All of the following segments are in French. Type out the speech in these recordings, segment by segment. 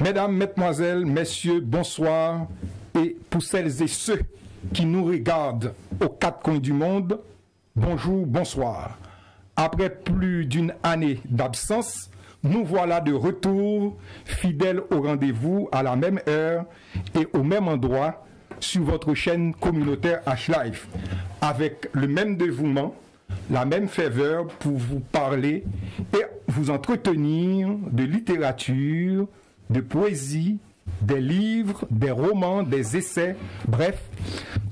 Mesdames, Mesdemoiselles, Messieurs, bonsoir. Et pour celles et ceux qui nous regardent aux quatre coins du monde, bonjour, bonsoir. Après plus d'une année d'absence, nous voilà de retour, fidèles au rendez-vous à la même heure et au même endroit sur votre chaîne communautaire H-Life, avec le même dévouement, la même ferveur pour vous parler et vous entretenir de littérature, de poésie, des livres, des romans, des essais, bref,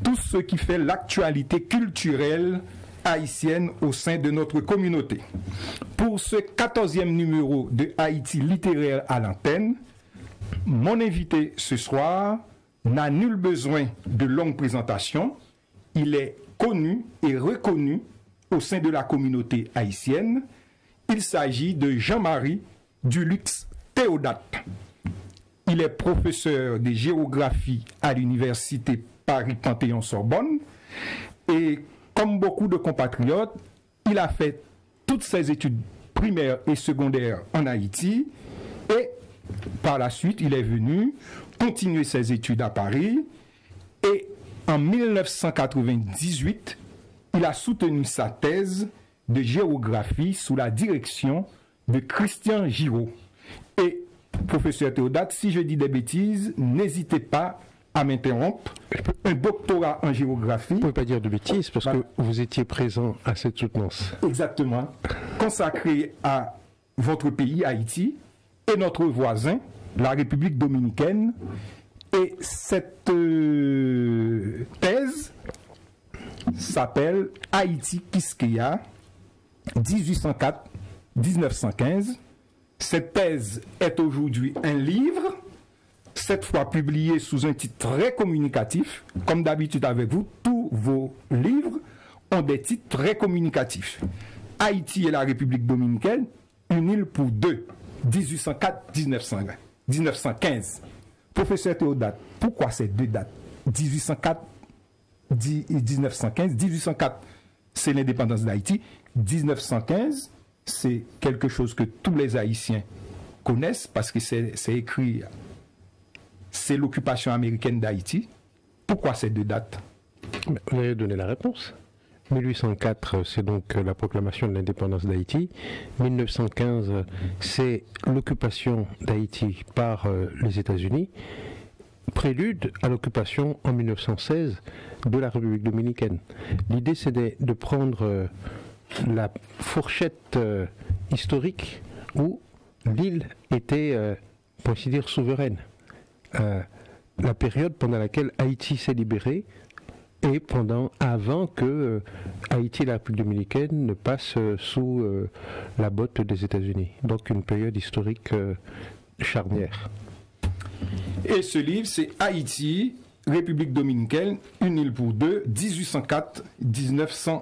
tout ce qui fait l'actualité culturelle haïtienne au sein de notre communauté. Pour ce 14e numéro de Haïti littéraire à l'antenne, mon invité ce soir n'a nul besoin de longue présentation. Il est connu et reconnu au sein de la communauté haïtienne. Il s'agit de Jean-Marie Duluth Théodate. Il est professeur de géographie à l'université Paris-Panthéon-Sorbonne et comme beaucoup de compatriotes, il a fait toutes ses études primaires et secondaires en Haïti et par la suite, il est venu continuer ses études à Paris et en 1998, il a soutenu sa thèse de géographie sous la direction de Christian Giraud. Et professeur Théodate, si je dis des bêtises, n'hésitez pas à m'interrompre. Un doctorat en géographie. Vous ne pouvez pas dire de bêtises parce que vous étiez présent à cette soutenance. Exactement. Consacré à votre pays, Haïti, et notre voisin, la République dominicaine. Et cette thèse s'appelle Haïti Quisqueya, 1804-1915. Cette thèse est aujourd'hui un livre, cette fois publié sous un titre très communicatif. Comme d'habitude avec vous, tous vos livres ont des titres très communicatifs. Haïti et la République dominicaine, une île pour deux, 1804-1915. Professeur Théodate, pourquoi ces deux dates 1804 et 1915. 1804, c'est l'indépendance d'Haïti. 1915, c'est quelque chose que tous les Haïtiens connaissent parce que c'est écrit, c'est l'occupation américaine d'Haïti. Pourquoi ces deux dates? Vous avez donné la réponse. 1804, c'est donc la proclamation de l'indépendance d'Haïti. 1915, c'est l'occupation d'Haïti par les États-Unis. Prélude à l'occupation en 1916 de la République dominicaine. L'idée, c'est de prendre la fourchette historique où l'île était, pour ainsi dire, souveraine. La période pendant laquelle Haïti s'est libérée et avant que Haïti et la République dominicaine ne passent sous la botte des États-Unis. Donc une période historique charnière. Et ce livre, c'est Haïti, République dominicaine, une île pour deux, 1804-1915.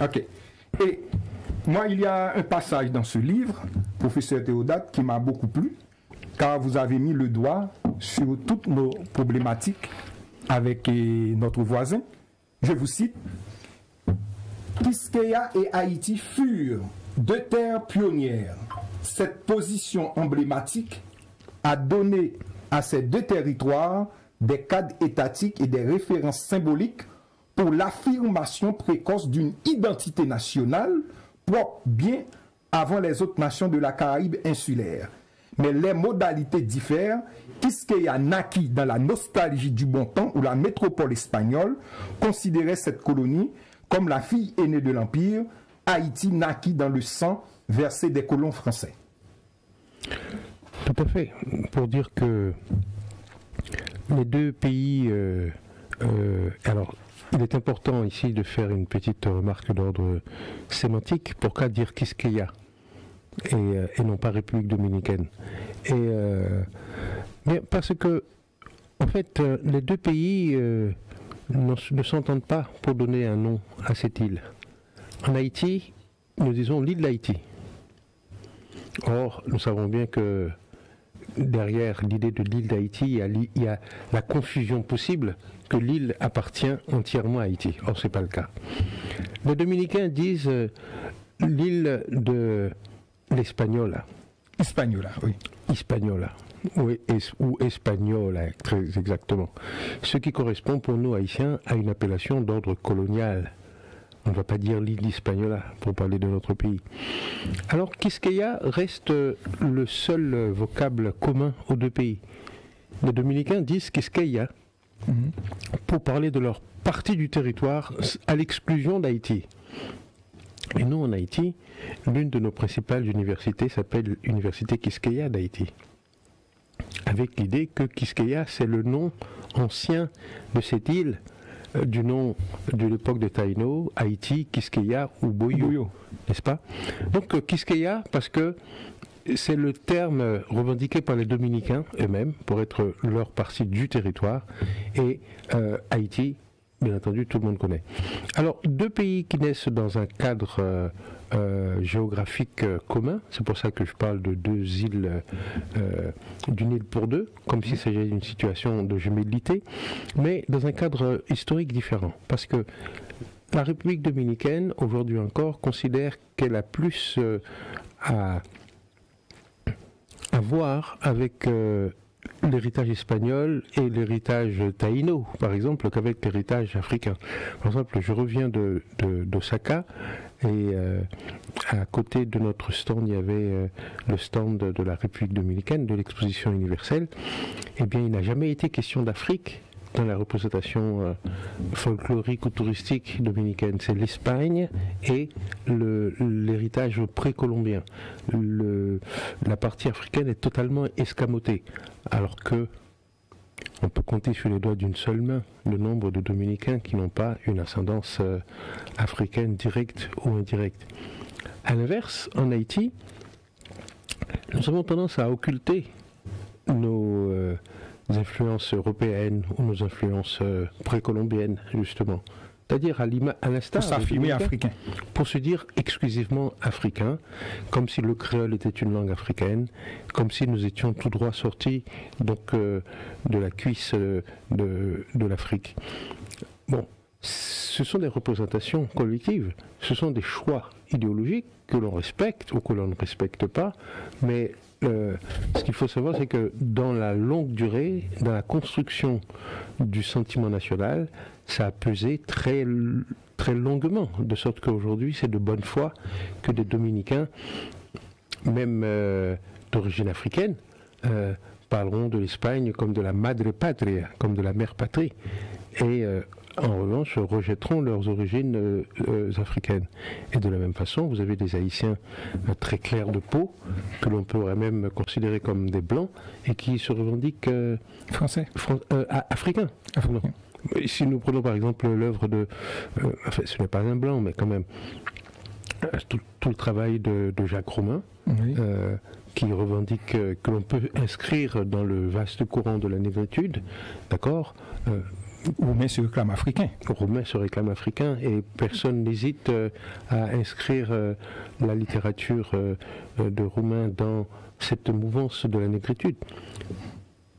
Ok. Et moi, il y a un passage dans ce livre, professeur Théodate, qui m'a beaucoup plu, car vous avez mis le doigt sur toutes nos problématiques avec notre voisin. Je vous cite: Quisqueya et Haïti furent deux terres pionnières. Cette position emblématique a donné à ces deux territoires des cadres étatiques et des références symboliques pour l'affirmation précoce d'une identité nationale propre bien avant les autres nations de la Caraïbe insulaire. Mais les modalités diffèrent. Quisqueya naquit dans la nostalgie du bon temps où la métropole espagnole considérait cette colonie comme la fille aînée de l'Empire. Haïti naquit dans le sang versé des colons français. Tout à fait. Pour dire que les deux pays... alors, il est important ici de faire une petite remarque d'ordre sémantique. Pourquoi dire Quisqueya et non pas République dominicaine? Mais parce que, en fait, les deux pays ne s'entendent pas pour donner un nom à cette île. En Haïti, nous disons l'île d'Haïti. Or, nous savons bien que derrière l'idée de l'île d'Haïti, il y a la confusion possible que l'île appartient entièrement à Haïti. Or, ce n'est pas le cas. Les Dominicains disent l'île de l'Espagnol. Hispaniola, oui. Hispaniola, oui, ou Espagnola, très exactement. Ce qui correspond pour nous Haïtiens à une appellation d'ordre colonial. On ne va pas dire l'île Hispaniola pour parler de notre pays. Alors, Quisqueya reste le seul vocable commun aux deux pays. Les Dominicains disent Quisqueya pour parler de leur partie du territoire à l'exclusion d'Haïti. Et nous, en Haïti, l'une de nos principales universités s'appelle l'Université Quisqueya d'Haïti. Avec l'idée que Quisqueya, c'est le nom ancien de cette île, du nom de l'époque de Taïno, Haïti, Quisqueya ou Boyo, n'est-ce pas? Donc Quisqueya, parce que c'est le terme revendiqué par les Dominicains eux-mêmes, pour être leur partie du territoire, et Haïti, bien entendu, tout le monde connaît. Alors, deux pays qui naissent dans un cadre géographique commun, c'est pour ça que je parle de deux îles, d'une île pour deux, comme s'il s'agissait d'une situation de jumellité, mais dans un cadre historique différent, parce que la République dominicaine, aujourd'hui encore, considère qu'elle a plus à voir avec l'héritage espagnol et l'héritage taïno, par exemple, qu'avec l'héritage africain. Par exemple, je reviens d'Osaka et à côté de notre stand, il y avait le stand de la République dominicaine, de l'exposition universelle. Eh bien, il n'a jamais été question d'Afrique dans la représentation folklorique ou touristique dominicaine. C'est l'Espagne et l'héritage précolombien. La partie africaine est totalement escamotée, alors que on peut compter sur les doigts d'une seule main le nombre de Dominicains qui n'ont pas une ascendance africaine directe ou indirecte. À l'inverse, en Haïti, nous avons tendance à occulter nos influences européennes ou nos influences précolombiennes, justement. C'est-à-dire à l'instar pour se dire exclusivement africain, comme si le créole était une langue africaine, comme si nous étions tout droit sortis donc, de la cuisse de l'Afrique. Bon, ce sont des représentations collectives, ce sont des choix idéologiques que l'on respecte ou que l'on ne respecte pas, mais ce qu'il faut savoir, c'est que dans la longue durée, dans la construction du sentiment national, ça a pesé très, très longuement, de sorte qu'aujourd'hui, c'est de bonne foi que des Dominicains, même d'origine africaine, parleront de l'Espagne comme de la madre patria, comme de la mère patrie, et en revanche rejetteront leurs origines africaines. Et de la même façon, vous avez des Haïtiens très clairs de peau, que l'on pourrait même considérer comme des blancs, et qui se revendiquent africains. Si nous prenons par exemple l'œuvre de... enfin, ce n'est pas un blanc, mais quand même, tout le travail de Jacques Romain, oui. Qui revendique que l'on peut inscrire dans le vaste courant de la négritude, d'accord, Roumain se réclame africain. Roumain se réclame africain et personne n'hésite à inscrire la littérature de Roumain dans cette mouvance de la négritude.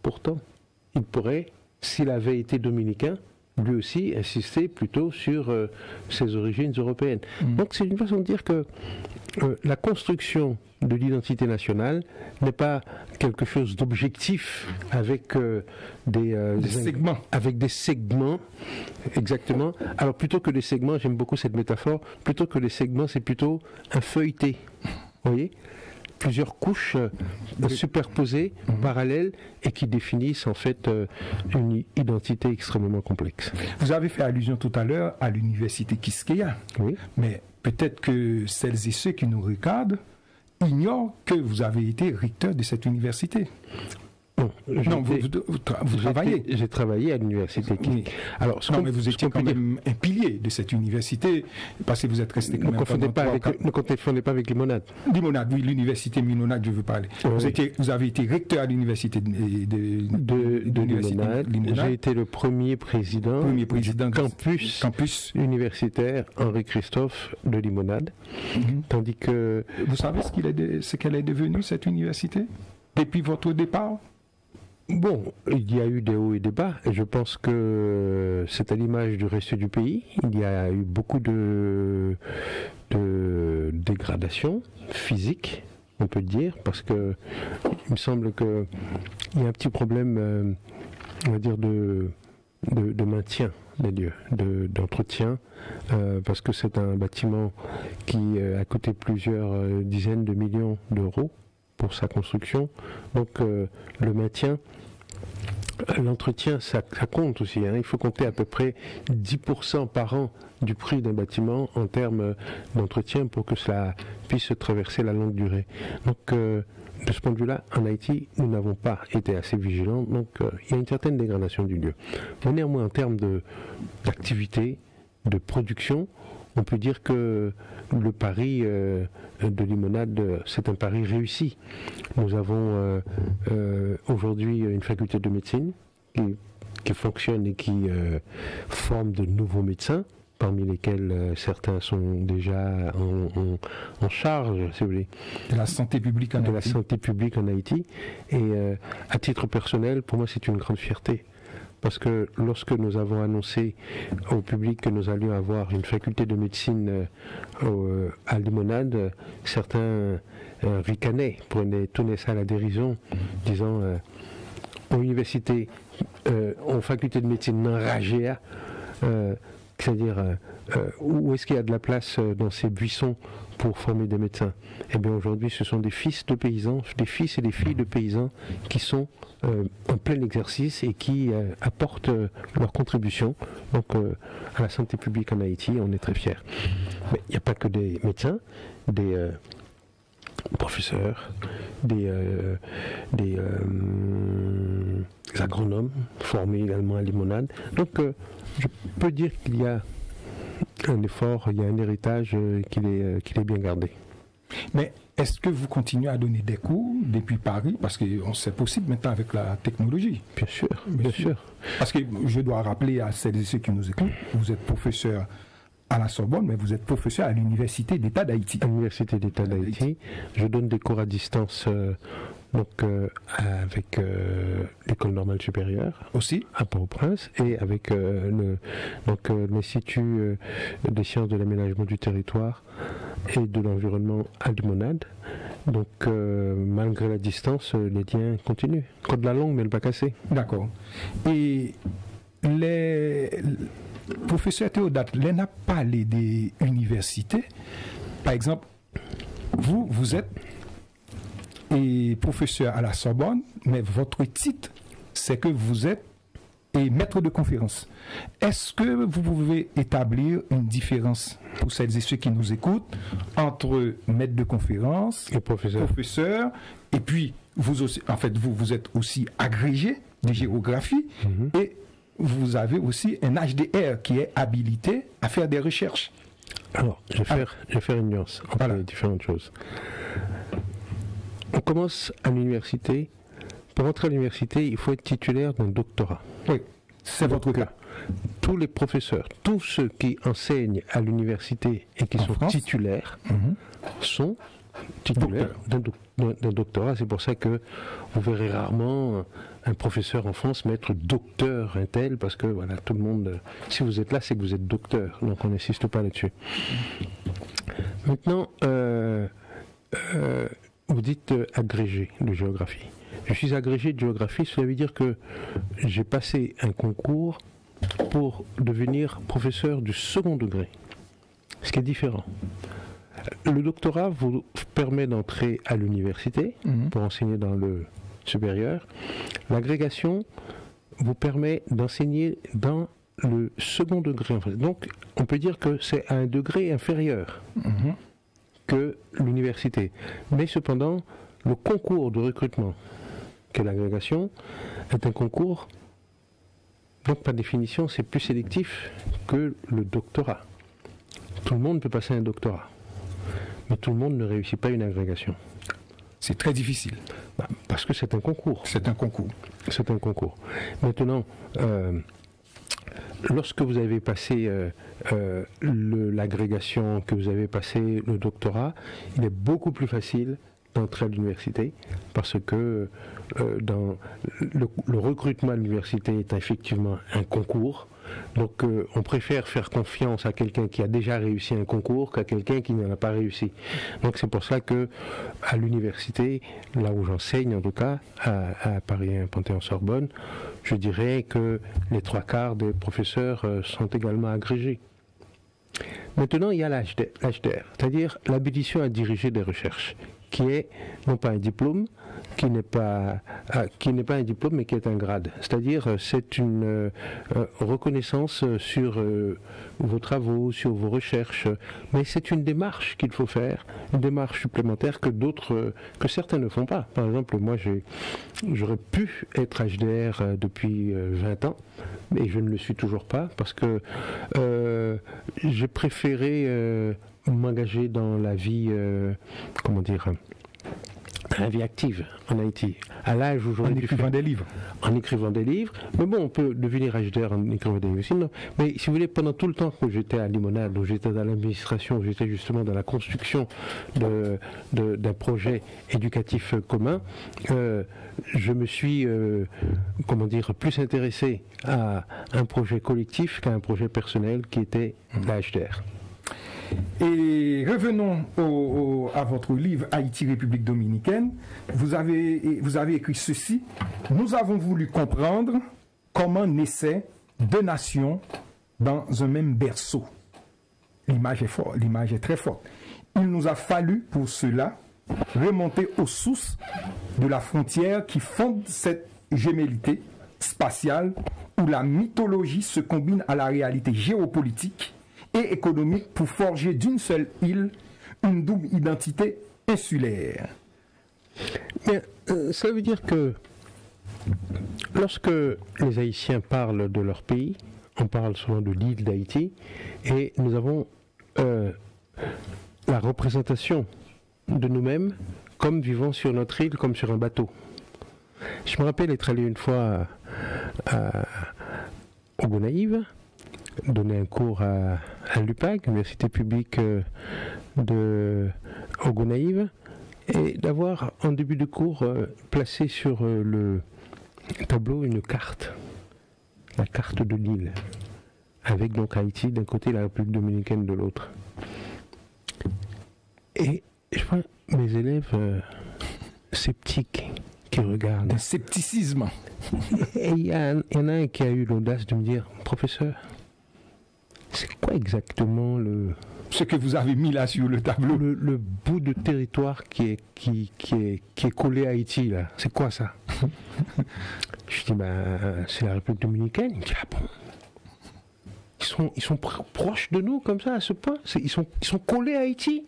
Pourtant, il pourrait, s'il avait été dominicain, lui aussi insister plutôt sur ses origines européennes. Donc c'est une façon de dire que la construction de l'identité nationale n'est pas quelque chose d'objectif avec des segments. Avec des segments, exactement. Alors plutôt que des segments, j'aime beaucoup cette métaphore, plutôt que des segments, c'est plutôt un feuilleté. Vous voyez ? Plusieurs couches superposées, parallèles, et qui définissent en fait une identité extrêmement complexe. Vous avez fait allusion tout à l'heure à l'université Quisqueya, oui. Mais peut-être que celles et ceux qui nous regardent ignorent que vous avez été recteur de cette université. Non, vous travaillez. J'ai travaillé à l'université. Oui. Alors, mais vous étiez quand même un pilier de cette université, parce que vous êtes resté quand même... Ne confondez pas avec Limonade. Limonade, oui, l'université Limonade, je veux parler. Vous avez été recteur à l'université de Limonade. J'ai été le premier président du campus universitaire Henri-Christophe de Limonade. Tandis que... Vous savez ce qu'elle est devenue, cette université, depuis votre départ? Bon, il y a eu des hauts et des bas, et je pense que c'est à l'image du reste du pays. Il y a eu beaucoup de dégradation physique, on peut dire, parce que il me semble qu'il y a un petit problème, on va dire, de maintien des lieux, d'entretien, parce que c'est un bâtiment qui a coûté plusieurs dizaines de millions d'euros pour sa construction. Donc le maintien, l'entretien, ça compte aussi. Hein. Il faut compter à peu près 10% par an du prix d'un bâtiment en termes d'entretien pour que cela puisse se traverser la longue durée. Donc de ce point de vue-là, en Haïti, nous n'avons pas été assez vigilants, donc il y a une certaine dégradation du lieu. Mais néanmoins, en termes d'activité, de production, on peut dire que le pari de Limonade, c'est un pari réussi. Nous avons aujourd'hui une faculté de médecine qui fonctionne et qui forme de nouveaux médecins, parmi lesquels certains sont déjà en charge, si vous voulez, de la santé publique en Haïti. Et à titre personnel, pour moi, c'est une grande fierté. Parce que lorsque nous avons annoncé au public que nous allions avoir une faculté de médecine à Limonade, certains ricanaient, tournaient ça à la dérision, disant aux universités, aux facultés de médecine non-ragéa, c'est-à-dire où est-ce qu'il y a de la place dans ces buissons pour former des médecins? Eh bien aujourd'hui ce sont des fils de paysans, des fils et des filles de paysans qui sont en plein exercice et qui apportent leur contribution donc, à la santé publique en Haïti. On est très fiers. Mais il n'y a pas que des médecins, des professeurs, des agronomes formés également à Limonade. Donc je peux dire qu'il y a un effort, il y a un héritage qu'il est bien gardé. Mais est-ce que vous continuez à donner des cours depuis Paris? Parce que c'est possible maintenant avec la technologie. Bien sûr, bien sûr. Parce que je dois rappeler à celles et ceux qui nous écoutent, vous êtes professeur à la Sorbonne, mais vous êtes professeur à l'Université d'État d'Haïti. À l'Université d'État d'Haïti. Je donne des cours à distance avec l'École normale supérieure aussi à Port-au-Prince et avec l'Institut des sciences de l'aménagement du territoire et de l'environnement à Limonade. Donc malgré la distance, les liens continuent. Code la langue mais le pas cassé. D'accord. Et les professeurs Théodate, l'on a parlé des universités. Par exemple, vous êtes professeur à la Sorbonne, mais votre titre, c'est que vous êtes maître de conférence. Est-ce que vous pouvez établir une différence pour celles et ceux qui nous écoutent entre maître de conférence et professeur, et puis vous aussi, en fait, vous êtes aussi agrégé de géographie et vous avez aussi un HDR qui est habilité à faire des recherches. Alors, je vais faire une nuance entre les différentes choses. On commence à l'université. Pour entrer à l'université, il faut être titulaire d'un doctorat. Oui, c'est votre cas. Tous les professeurs, tous ceux qui enseignent à l'université et qui sont titulaires, sont titulaires d'un doctorat. C'est pour ça que vous verrez rarement un professeur en France mettre docteur un tel, parce que voilà, tout le monde, si vous êtes là, c'est que vous êtes docteur. Donc on n'insiste pas là-dessus. Maintenant, vous dites agrégé de géographie. Je suis agrégé de géographie, cela veut dire que j'ai passé un concours pour devenir professeur du second degré, ce qui est différent. Le doctorat vous permet d'entrer à l'université pour enseigner dans le supérieur. L'agrégation vous permet d'enseigner dans le second degré. Donc on peut dire que c'est à un degré inférieur que l'université. Mais cependant, le concours de recrutement qu'est l'agrégation est un concours, donc par définition, c'est plus sélectif que le doctorat. Tout le monde peut passer un doctorat, mais tout le monde ne réussit pas une agrégation. C'est très difficile. Parce que c'est un concours. C'est un concours. C'est un concours. Maintenant, lorsque vous avez passé l'agrégation, que vous avez passé le doctorat, il est beaucoup plus facile d'entrer à l'université parce que dans le recrutement à l'université est effectivement un concours Donc on préfère faire confiance à quelqu'un qui a déjà réussi un concours qu'à quelqu'un qui n'en a pas réussi. Donc c'est pour ça que à l'université, là où j'enseigne en tout cas, à Paris 1 Panthéon-Sorbonne, je dirais que les 3/4 des professeurs sont également agrégés. Maintenant, il y a l'HDR, c'est-à-dire l'habilitation à diriger des recherches, qui est non pas un diplôme, qui n'est pas un diplôme, mais qui est un grade. C'est-à-dire, c'est une reconnaissance sur vos travaux, sur vos recherches, mais c'est une démarche qu'il faut faire, une démarche supplémentaire que certains ne font pas. Par exemple, moi, j'aurais pu être HDR depuis 20 ans, mais je ne le suis toujours pas, parce que j'ai préféré m'engager dans la vie, la vie active en Haïti, à l'âge où j'aurais dû faire des livres. En écrivant des livres, mais bon, on peut devenir HDR en écrivant des livres aussi, non. Mais si vous voulez, pendant tout le temps que j'étais à Limonade, où j'étais dans l'administration, où j'étais justement dans la construction d'un projet éducatif commun, je me suis, plus intéressé à un projet collectif qu'à un projet personnel qui était la HDR. Et revenons à votre livre Haïti, République dominicaine. Vous avez écrit ceci. Nous avons voulu comprendre comment naissaient deux nations dans un même berceau. L'image est forte, l'image est très forte. Il nous a fallu pour cela remonter aux sources de la frontière qui fonde cette gémellité spatiale où la mythologie se combine à la réalité géopolitique et économique pour forger d'une seule île une double identité insulaire. Bien, ça veut dire que lorsque les Haïtiens parlent de leur pays, on parle souvent de l'île d'Haïti, et nous avons la représentation de nous-mêmes comme vivant sur notre île, comme sur un bateau. Je me rappelle être allé une fois au Gonaïves, donner un cours à l'UPAC, Université publique de Gonaïves, et d'avoir en début de cours placé sur le tableau une carte, la carte de l'île, avec donc Haïti d'un côté et la République dominicaine de l'autre. Et je vois mes élèves sceptiques qui regardent. Un scepticisme. Et il y en a un qui a eu l'audace de me dire, professeur, c'est quoi exactement ce que vous avez mis là sur le tableau? Le bout de territoire qui est collé à Haïti, là. C'est quoi ça? Je dis, c'est la République dominicaine. Il me dit, ah bon? Ils sont proches de nous comme ça, à ce point? Ils sont collés à Haïti?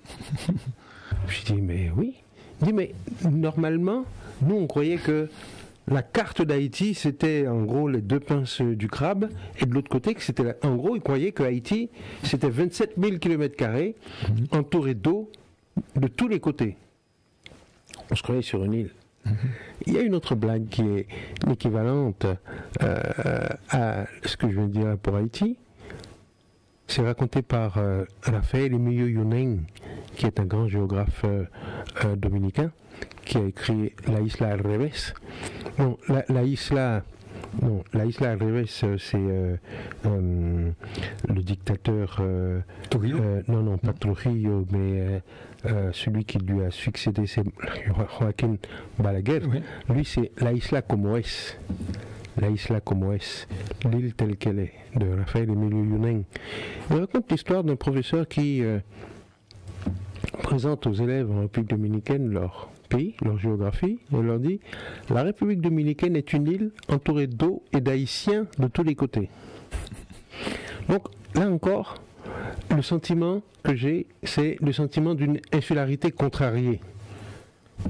Je dis, mais oui. Il dit, mais normalement, nous, on croyait que la carte d'Haïti, c'était en gros les deux pinces du crabe, et de l'autre côté, en gros, ils croyaient que Haïti, c'était 27 000 km², entouré d'eau de tous les côtés. On se croyait sur une île. Il y a une autre blague qui est équivalente à ce que je viens de dire pour Haïti. C'est raconté par Raphaël Emilio Yuneng, qui est un grand géographe dominicain, qui a écrit La Isla al Revés. Bon, la Isla al Revés, c'est le dictateur Trujillo. Non, pas Trujillo, mais celui qui lui a succédé, c'est Joaquín Balaguer. Oui. Lui, c'est La Isla como es. La Isla como es, l'île telle qu'elle est, de Raphaël Emilio Yuneng. Il raconte l'histoire d'un professeur qui présente aux élèves en République dominicaine leur pays, leur géographie, et leur dit « La République dominicaine est une île entourée d'eau et d'Haïtiens de tous les côtés. » Donc, là encore, le sentiment que j'ai, c'est le sentiment d'une insularité contrariée.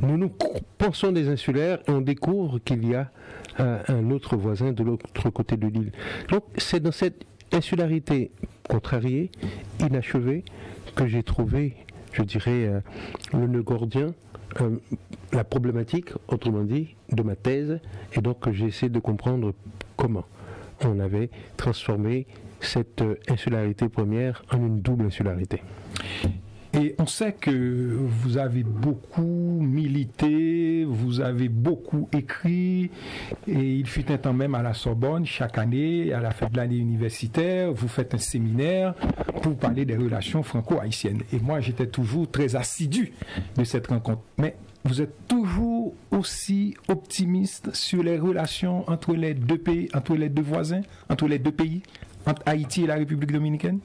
Nous pensons des insulaires et on découvre qu'il y a un autre voisin de l'autre côté de l'île. Donc c'est dans cette insularité contrariée, inachevée, que j'ai trouvé, je dirais, le nœud gordien, la problématique, autrement dit, de ma thèse, et donc que j'ai essayé de comprendre comment on avait transformé cette insularité première en une double insularité. Et on sait que vous avez beaucoup milité, vous avez beaucoup écrit, et il fut un temps même à la Sorbonne, chaque année, à la fin de l'année universitaire, vous faites un séminaire pour parler des relations franco-haïtiennes. Et moi, j'étais toujours très assidu de cette rencontre. Mais vous êtes toujours aussi optimiste sur les relations entre les deux pays, entre les deux voisins, entre les deux pays, entre Haïti et la République dominicaine?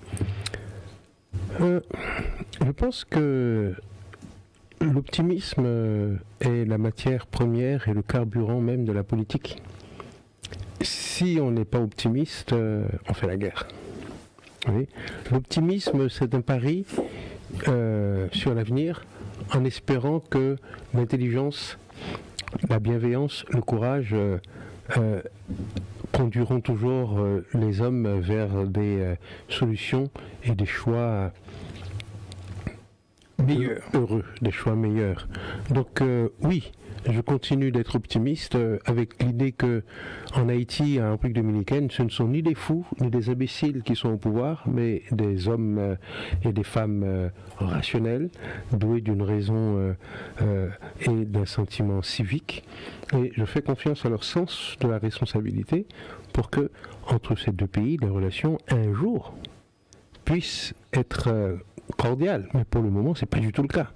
Je pense que l'optimisme est la matière première et le carburant même de la politique. Si on n'est pas optimiste, on fait la guerre. Oui. L'optimisme, c'est un pari sur l'avenir en espérant que l'intelligence, la bienveillance, le courage conduiront toujours les hommes vers des solutions et des choix meilleurs, heureux, des choix meilleurs. Donc oui, je continue d'être optimiste avec l'idée que en Haïti, en République dominicaine, ce ne sont ni des fous ni des imbéciles qui sont au pouvoir, mais des hommes et des femmes rationnels, doués d'une raison et d'un sentiment civique. Et je fais confiance à leur sens de la responsabilité pour que, entre ces deux pays, les relations, un jour, puissent être cordiales. Mais pour le moment, ce n'est pas du tout le cas.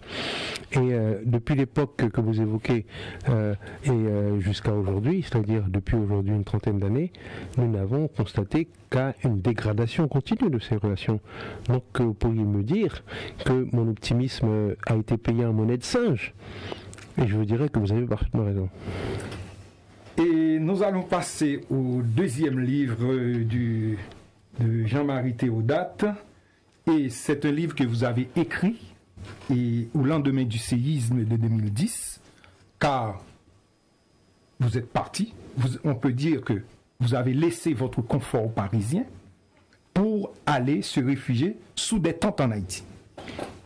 Et depuis l'époque que vous évoquez et jusqu'à aujourd'hui, c'est-à-dire depuis aujourd'hui une trentaine d'années, nous n'avons constaté qu'à une dégradation continue de ces relations. Donc vous pourriez me dire que mon optimisme a été payé en monnaie de singe. Et je vous dirais que vous avez parfaitement raison. Et nous allons passer au deuxième livre de Jean-Marie Théodate. Et c'est un livre que vous avez écrit au lendemain du séisme de 2010, car vous êtes parti. On peut dire que vous avez laissé votre confort parisien pour aller se réfugier sous des tentes en Haïti.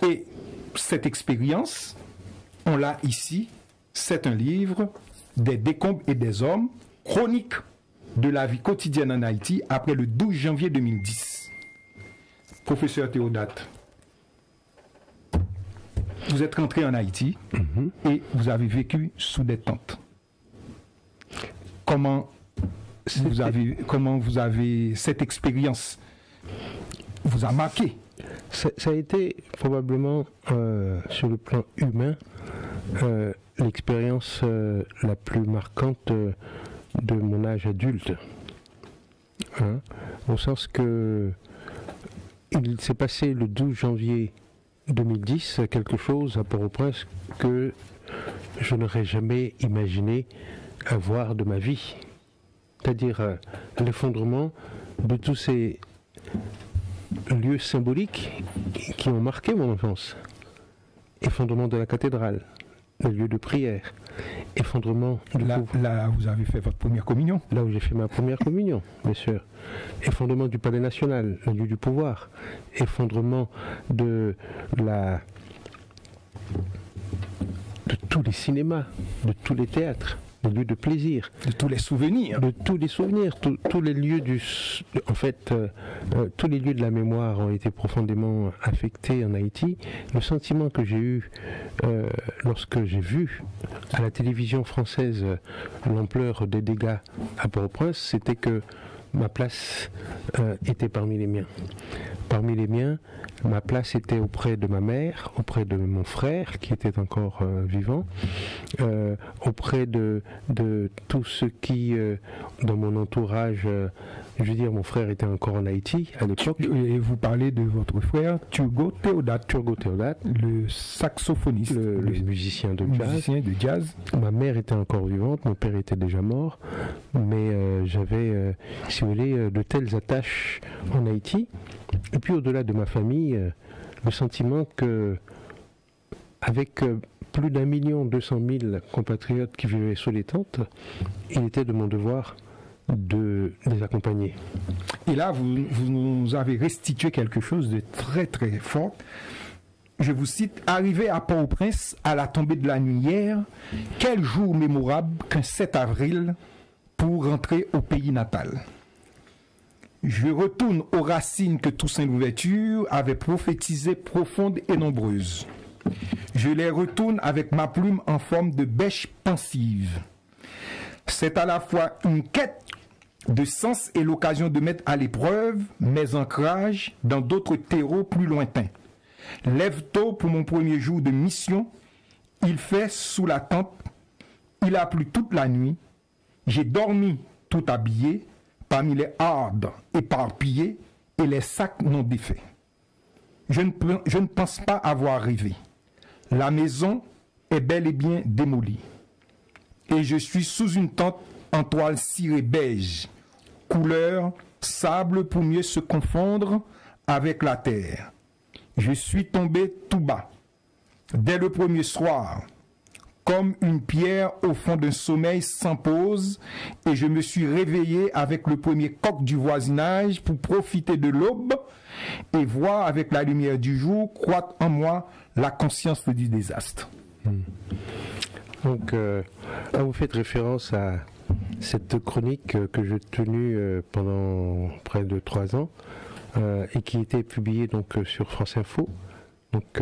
Et cette expérience, on l'a ici, c'est un livre des décombres et des hommes, chronique de la vie quotidienne en Haïti après le 12 janvier 2010. Professeur Théodate, vous êtes rentré en Haïti et vous avez vécu sous des tentes. Comment vous avez cette expérience vous a marqué? Ça a été probablement sur le plan humain l'expérience la plus marquante de mon âge adulte, hein, au sens que il s'est passé le 12 janvier 2010 quelque chose à Port-au-Prince que je n'aurais jamais imaginé voir de ma vie, c'est-à-dire l'effondrement de tous ces lieux symboliques qui ont marqué mon enfance. Effondrement de la cathédrale, le lieu de prière, effondrement du là, vous avez fait votre première communion. Là où j'ai fait ma première communion, bien sûr. Effondrement du Palais National, le lieu du pouvoir. Effondrement de tous les cinémas, de tous les théâtres, des lieux de plaisir. De tous les souvenirs. De tous les souvenirs. Tous les lieux tous les lieux de la mémoire ont été profondément affectés en Haïti. Le sentiment que j'ai eu lorsque j'ai vu à la télévision française l'ampleur des dégâts à Port-au-Prince, c'était que ma place était parmi les miens. Parmi les miens, ma place était auprès de ma mère, auprès de mon frère qui était encore vivant, auprès de tous ceux qui, dans mon entourage, je veux dire, mon frère était encore en Haïti à l'époque. Et vous parlez de votre frère Turgot Théodate. Turgot Théodate, le saxophoniste, le musicien de jazz. Ma mère était encore vivante, mon père était déjà mort, mais j'avais, si vous voulez, de telles attaches en Haïti. Et puis au-delà de ma famille, le sentiment que, avec plus d'1,2 million compatriotes qui vivaient sous les tentes, il était de mon devoir de les accompagner. Et là, vous nous avez restitué quelque chose de très très fort. Je vous cite: arrivé à Port-au-Prince à la tombée de la nuit hier, quel jour mémorable qu'un 7 avril pour rentrer au pays natal. Je retourne aux racines que Toussaint Louverture avait prophétisées profondes et nombreuses. Je les retourne avec ma plume en forme de bêche pensive. C'est à la fois une quête de sens et l'occasion de mettre à l'épreuve mes ancrages dans d'autres terreaux plus lointains. Lève tôt pour mon premier jour de mission. Il fait sous la tente. Il a plu toute la nuit. J'ai dormi tout habillé parmi les hardes éparpillées et les sacs non défaits. Je ne pense pas avoir rêvé. La maison est bel et bien démolie. Et je suis sous une tente en toile cirée beige, couleur sable pour mieux se confondre avec la terre. Je suis tombé tout bas, dès le premier soir, comme une pierre au fond d'un sommeil sans pause, et je me suis réveillé avec le premier coq du voisinage pour profiter de l'aube et voir avec la lumière du jour croître en moi la conscience du désastre. Donc, vous faites référence à cette chronique que j'ai tenue pendant près de 3 ans et qui était publiée donc sur France Info, donc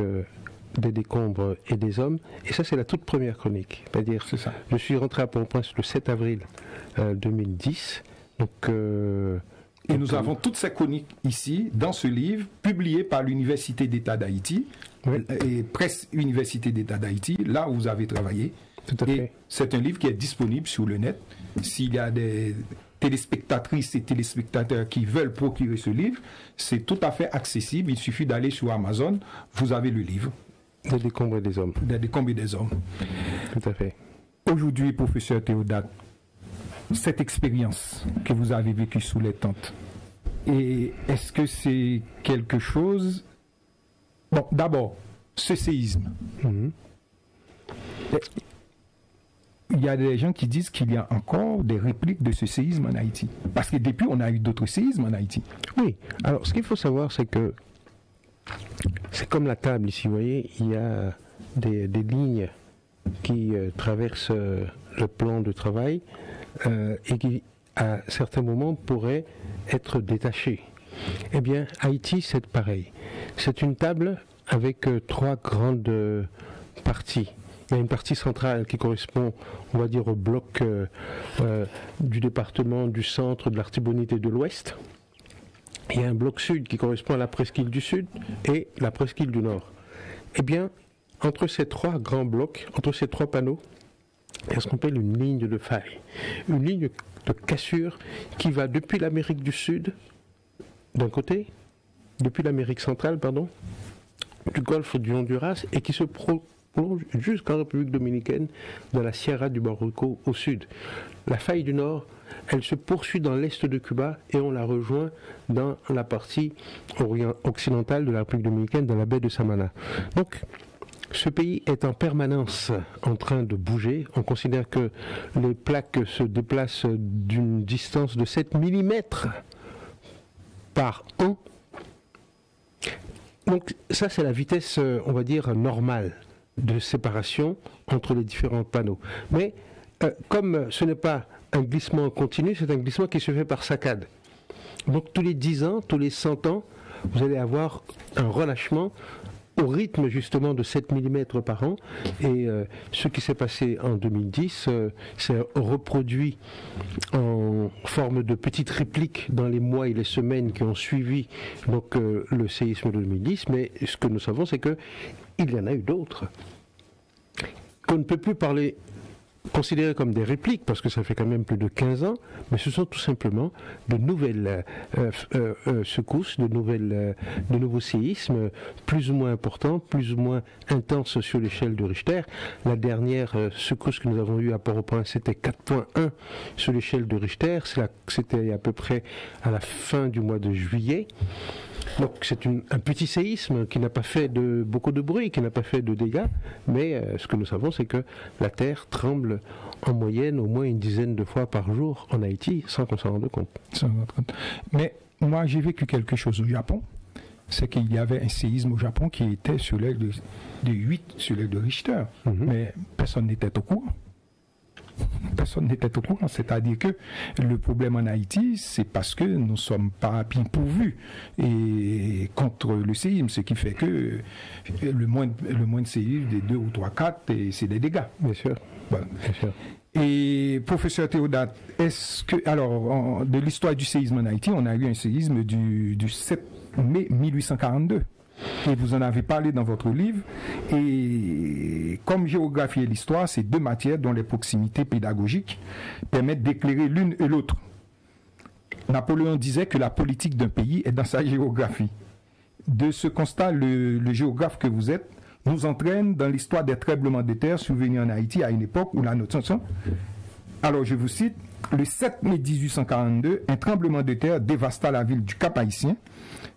des décombres et des hommes. Et ça, c'est la toute première chronique. C'est-à-dire, je suis rentré à Port-au-Prince le 7 avril 2010. Et nous avons toutes ces chroniques ici, dans ce livre, publié par l'Université d'État d'Haïti, et Presse Université d'État d'Haïti, là où vous avez travaillé. Tout à fait. C'est un livre qui est disponible sur le net. S'il y a des téléspectatrices et téléspectateurs qui veulent procurer ce livre, c'est tout à fait accessible. Il suffit d'aller sur Amazon, vous avez le livre. Des décombres des hommes. Des décombres des hommes. Tout à fait. Aujourd'hui, professeur Théodate, cette expérience que vous avez vécue sous les tentes, et est-ce que c'est quelque chose... Bon, d'abord, ce séisme. Il y a des gens qui disent qu'il y a encore des répliques de ce séisme en Haïti. Parce que depuis, on a eu d'autres séismes en Haïti. Oui. Alors, ce qu'il faut savoir, c'est que c'est comme la table ici, vous voyez, il y a des lignes qui traversent le plan de travail et qui, à certains moments, pourraient être détachées. Eh bien, Haïti, c'est pareil. C'est une table avec 3 grandes parties. Il y a une partie centrale qui correspond, on va dire, au bloc du département du centre, de l'Artibonite et de l'Ouest. Il y a un bloc sud qui correspond à la presqu'île du Sud et la presqu'île du Nord. Eh bien, entre ces 3 grands blocs, entre ces 3 panneaux, il y a ce qu'on appelle une ligne de faille, une ligne de cassure qui va depuis l'Amérique du Sud, d'un côté, depuis l'Amérique centrale, pardon, du golfe du Honduras, et qui se prolonge jusqu'en République dominicaine, dans la Sierra du Baruco au sud. La faille du Nord, elle se poursuit dans l'est de Cuba et on la rejoint dans la partie occidentale de la République dominicaine, dans la baie de Samana. Donc, ce pays est en permanence en train de bouger. On considère que les plaques se déplacent d'une distance de 7 mm par an. Donc ça, c'est la vitesse, on va dire, normale de séparation entre les différents panneaux. Mais comme ce n'est pas un glissement continu, c'est un glissement qui se fait par saccades. Donc tous les 10 ans, tous les 100 ans, vous allez avoir un relâchement au rythme justement de 7 mm par an. Et ce qui s'est passé en 2010 s'est reproduit en forme de petites répliques dans les mois et les semaines qui ont suivi donc, le séisme de 2010. Mais ce que nous savons, c'est qu'il y en a eu d'autres. Qu'on ne peut plus considérer comme des répliques, parce que ça fait quand même plus de 15 ans, mais ce sont tout simplement de nouvelles secousses, de nouveaux séismes, plus ou moins importants, plus ou moins intenses sur l'échelle de Richter. La dernière secousse que nous avons eue à Port-au-Prince, c'était 4.1 sur l'échelle de Richter, c'était à peu près à la fin du mois de juillet. Donc c'est un petit séisme qui n'a pas fait beaucoup de bruit, qui n'a pas fait de dégâts, mais ce que nous savons, c'est que la Terre tremble en moyenne au moins une dizaine de fois par jour en Haïti, sans qu'on s'en rende compte. Mais moi, j'ai vécu quelque chose au Japon, c'est qu'il y avait un séisme au Japon qui était sur l'aile de 8 sur l'aile de Richter, mais personne n'était au courant. personne n'était au courant. C'est-à-dire que le problème en Haïti, c'est parce que nous ne sommes pas bien pourvus et contre le séisme, ce qui fait que le moins de séisme, des 2 ou 3, 4, c'est des dégâts. Bien sûr. Voilà. Bien sûr. Et professeur Théodate, est-ce que, alors, de l'histoire du séisme en Haïti, on a eu un séisme du 7 mai 1842. Et vous en avez parlé dans votre livre. Et comme géographie et l'histoire, c'est 2 matières dont les proximités pédagogiques permettent d'éclairer l'une et l'autre. Napoléon disait que la politique d'un pays est dans sa géographie. De ce constat, le géographe que vous êtes nous entraîne dans l'histoire des tremblements de terre survenus en Haïti à une époque où la notation. Alors je vous cite, le 7 mai 1842, un tremblement de terre dévasta la ville du Cap-Haïtien,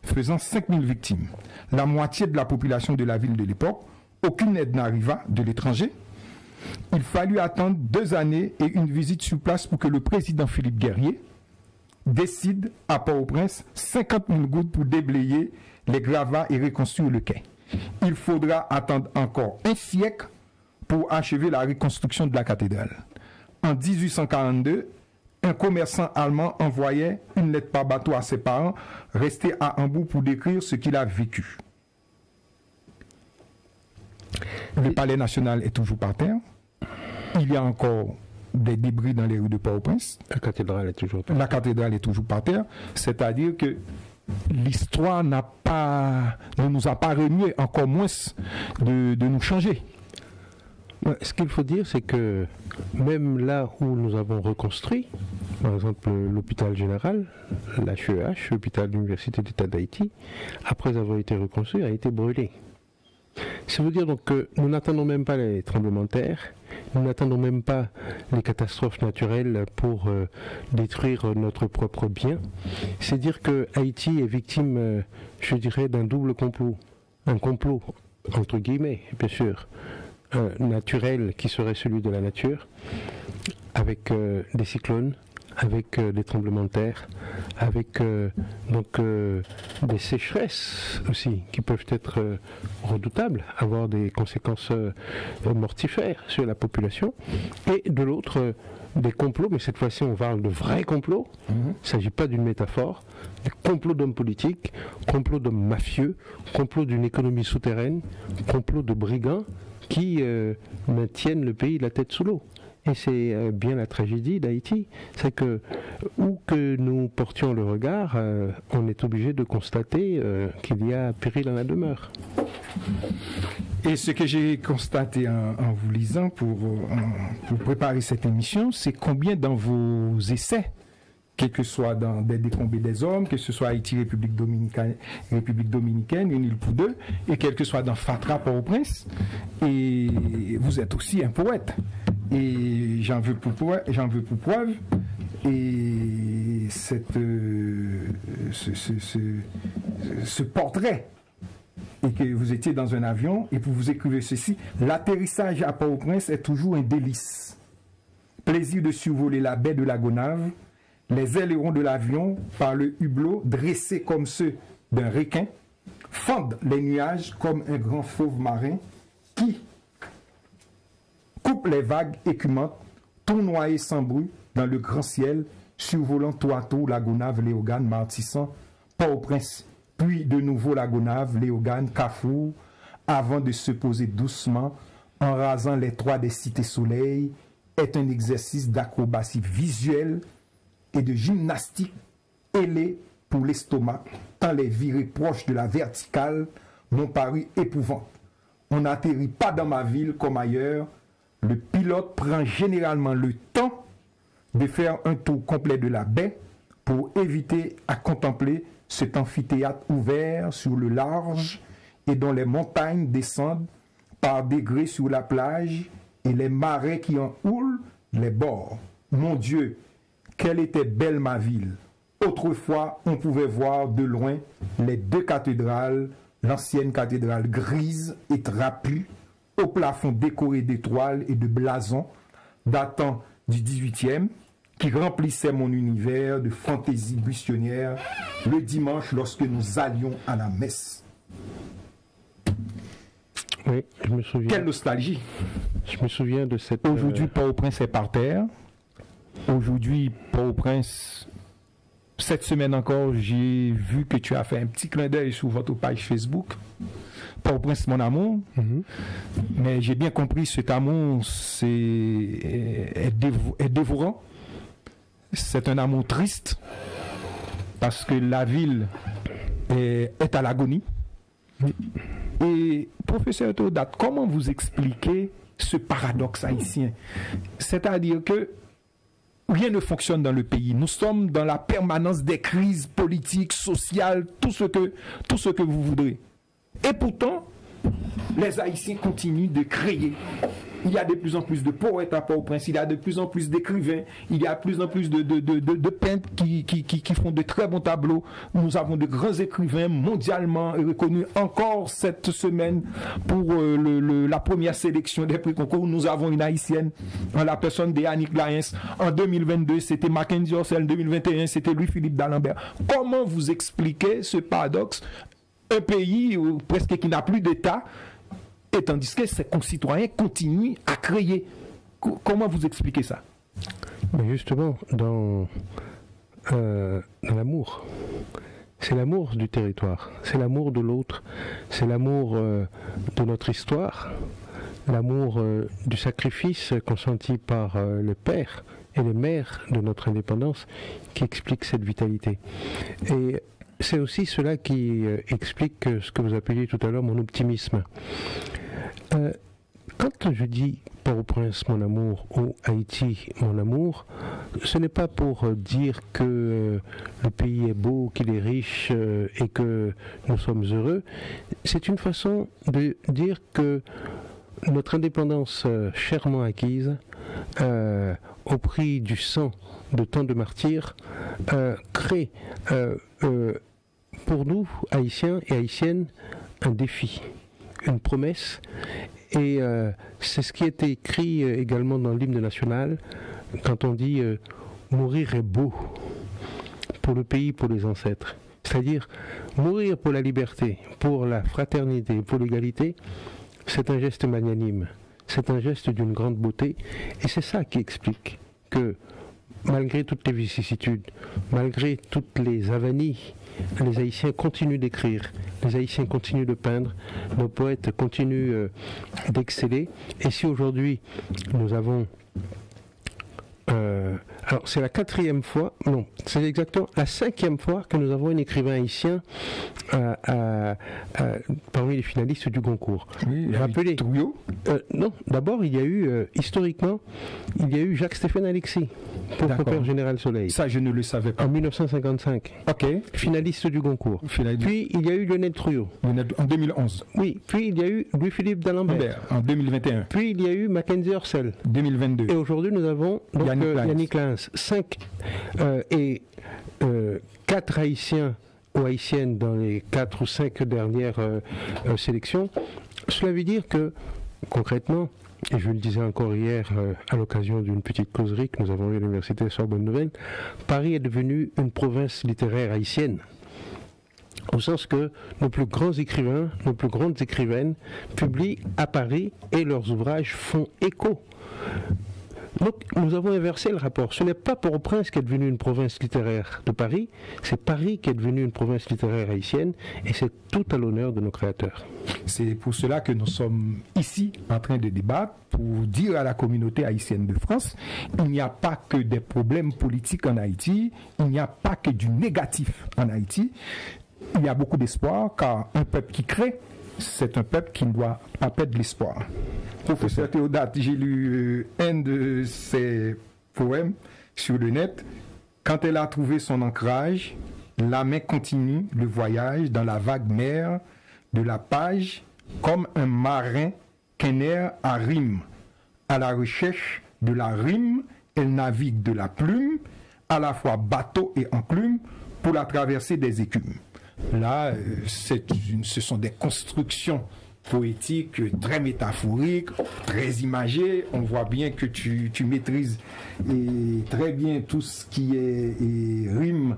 faisant 5000 victimes. La moitié de la population de la ville de l'époque, aucune aide n'arriva de l'étranger. Il fallut attendre 2 années et une visite sur place pour que le président Philippe Guerrier décide à Port-au-Prince 50 000 gouttes pour déblayer les gravats et reconstruire le quai. Il faudra attendre encore 1 siècle pour achever la reconstruction de la cathédrale. En 1842, un commerçant allemand envoyait une lettre par bateau à ses parents, restés à Hambourg pour décrire ce qu'il a vécu. Le palais national est toujours par terre. Il y a encore des débris dans les rues de Port-au-Prince. La cathédrale est toujours par terre. La cathédrale est toujours par terre. C'est-à-dire que l'histoire ne nous a pas remué, encore moins de nous changer. Ce qu'il faut dire, c'est que même là où nous avons reconstruit, par exemple l'hôpital général, l'HEH, l'hôpital de l'Université d'État d'Haïti, après avoir été reconstruit, a été brûlé. Ça veut dire donc que nous n'attendons même pas les tremblements de terre, nous n'attendons même pas les catastrophes naturelles pour détruire notre propre bien. C'est dire que Haïti est victime, je dirais, d'un double complot. Un complot, entre guillemets, bien sûr, naturel qui serait celui de la nature, avec des cyclones, avec des tremblements de terre, avec des sécheresses aussi qui peuvent être redoutables, avoir des conséquences mortifères sur la population, et de l'autre des complots, mais cette fois-ci on parle de vrais complots, il ne s'agit pas d'une métaphore, des complots d'hommes politiques, complots d'hommes mafieux, complots d'une économie souterraine, complots de brigands qui maintiennent le pays la tête sous l'eau. Et c'est bien la tragédie d'Haïti, c'est que où que nous portions le regard, on est obligé de constater qu'il y a péril en la demeure. Et ce que j'ai constaté en vous lisant pour préparer cette émission, c'est combien dans vos essais, quel que soit dans des décombres des hommes, que ce soit Haïti, République dominicaine, Une île pour deux, et quel que soit dans Fatra, Port-au-Prince, et vous êtes aussi un poète. Et j'en veux pour preuve, et ce portrait, et que vous étiez dans un avion, et vous écrivez ceci: l'atterrissage à Port-au-Prince est toujours un délice. Plaisir de survoler la baie de la Gonave, les ailerons de l'avion, par le hublot, dressés comme ceux d'un requin, fendent les nuages comme un grand fauve marin qui coupe les vagues écumantes, tournoyées sans bruit dans le grand ciel, survolant tour à tour la Gonave, Léogane, Martissan, Port-au-Prince, puis de nouveau la Gonave, Léogane, Carrefour, avant de se poser doucement, en rasant les toits des cités soleil, est un exercice d'acrobatie visuelle et de gymnastique ailée pour l'estomac, tant les virées proches de la verticale m'ont paru épouvantes. On n'atterrit pas dans ma ville comme ailleurs. Le pilote prend généralement le temps de faire un tour complet de la baie pour éviter à contempler cet amphithéâtre ouvert sur le large et dont les montagnes descendent par degrés sur la plage et les marais qui en houlent les bords. Mon Dieu, quelle était belle ma ville! Autrefois, on pouvait voir de loin les 2 cathédrales, l'ancienne cathédrale grise et trapue, au plafond décoré d'étoiles et de blasons, datant du XVIIIe, qui remplissait mon univers de fantaisie buissonnière le dimanche lorsque nous allions à la messe. Oui, je me souviens. Quelle nostalgie. Je me souviens de cette... Aujourd'hui, Port-au-Prince est par terre. Aujourd'hui, Port-au-Prince, cette semaine encore, j'ai vu que tu as fait un petit clin d'œil sur votre page Facebook. Port-au-Prince, mon amour. Mais j'ai bien compris, cet amour est dévorant. C'est un amour triste parce que la ville est à l'agonie. Et professeur Théodate, comment vous expliquez ce paradoxe haïtien? C'est-à-dire que rien ne fonctionne dans le pays. Nous sommes dans la permanence des crises politiques, sociales, tout ce que vous voudrez. Et pourtant, les Haïtiens continuent de créer. Il y a de plus en plus de poètes à Port-au-Prince, il y a de plus en plus d'écrivains, il y a de plus en plus de peintres qui font de très bons tableaux. Nous avons de grands écrivains mondialement reconnus. Encore cette semaine, pour la première sélection des prix concours, nous avons une Haïtienne, en la personne d'Yannick Laens. En 2022, c'était Mackenzie Orsel. En 2021, c'était Louis-Philippe d'Alembert. Comment vous expliquez ce paradoxe? Un pays presque qui n'a plus d'État, et tandis que ses concitoyens continuent à créer. Comment vous expliquez ça? Mais justement, dans l'amour. C'est l'amour du territoire, c'est l'amour de l'autre, c'est l'amour de notre histoire, l'amour du sacrifice consenti par les pères et les mères de notre indépendance qui explique cette vitalité. Et c'est aussi cela qui explique ce que vous appeliez tout à l'heure mon optimisme. Quand je dis Port-au-Prince mon amour ou Haïti mon amour, ce n'est pas pour dire que le pays est beau, qu'il est riche et que nous sommes heureux. C'est une façon de dire que notre indépendance chèrement acquise au prix du sang de tant de martyrs crée pour nous, Haïtiens et Haïtiennes, un défi, une promesse. Et c'est ce qui est écrit également dans l'hymne national, quand on dit mourir est beau pour le pays, pour les ancêtres. C'est-à-dire mourir pour la liberté, pour la fraternité, pour l'égalité, c'est un geste magnanime, c'est un geste d'une grande beauté. Et c'est ça qui explique que malgré toutes les vicissitudes, malgré toutes les avanies, les Haïtiens continuent d'écrire, les Haïtiens continuent de peindre, nos poètes continuent d'exceller. Et si aujourd'hui nous avons... alors c'est la 4e fois, non, c'est exactement la 5e fois que nous avons un écrivain haïtien parmi les finalistes du concours. Oui, rappelez. Trouillot. Non, d'abord il y a eu, historiquement, il y a eu Jacques-Stéphane Alexis pour Compère Général Soleil. Ça je ne le savais pas. En 1955. Ok. Finaliste du concours. Puis il y a eu Lionel Trouillot. En 2011. Oui, puis il y a eu Louis-Philippe d'Alembert. En 2021. Puis il y a eu Mackenzie Orsel. 2022. Et aujourd'hui nous avons donc, Yannick Laens. 5 et 4 Haïtiens ou Haïtiennes dans les 4 ou 5 dernières sélections. Cela veut dire que, concrètement, et je le disais encore hier à l'occasion d'une petite causerie que nous avons eue à l'université Sorbonne Nouvelle, Paris est devenu une province littéraire haïtienne. Au sens que nos plus grands écrivains, nos plus grandes écrivaines publient à Paris et leurs ouvrages font écho. Donc nous avons inversé le rapport. Ce n'est pas Port-au-Prince qui est devenu une province littéraire de Paris, c'est Paris qui est devenu une province littéraire haïtienne, et c'est tout à l'honneur de nos créateurs. C'est pour cela que nous sommes ici en train de débattre, pour dire à la communauté haïtienne de France, il n'y a pas que des problèmes politiques en Haïti, il n'y a pas que du négatif en Haïti, il y a beaucoup d'espoir, car un peuple qui crée, c'est un peuple qui ne doit pas perdre l'espoir. Professeur Théodate, j'ai lu un de ses poèmes sur le net. Quand elle a trouvé son ancrage, la main continue le voyage dans la vague mer de la page, comme un marin qu'un air à rime. À la recherche de la rime, elle navigue de la plume, à la fois bateau et enclume, pour la traversée des écumes. Là, ce sont des constructions poétiques très métaphoriques, très imagées. On voit bien que tu maîtrises très bien tout ce qui est rime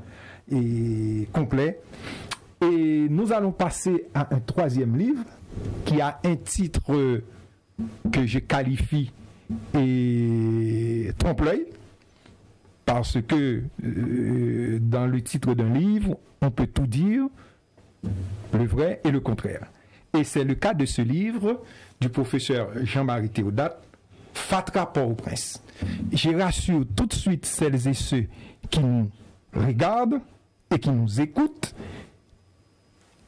et complet. Et nous allons passer à un 3e livre qui a un titre que je qualifie et trompe-l'œil, parce que dans le titre d'un livre, on peut tout dire, le vrai et le contraire. Et c'est le cas de ce livre du professeur Jean-Marie Théodate, Fatra Port-au-Prince. Je rassure tout de suite celles et ceux qui nous regardent et qui nous écoutent.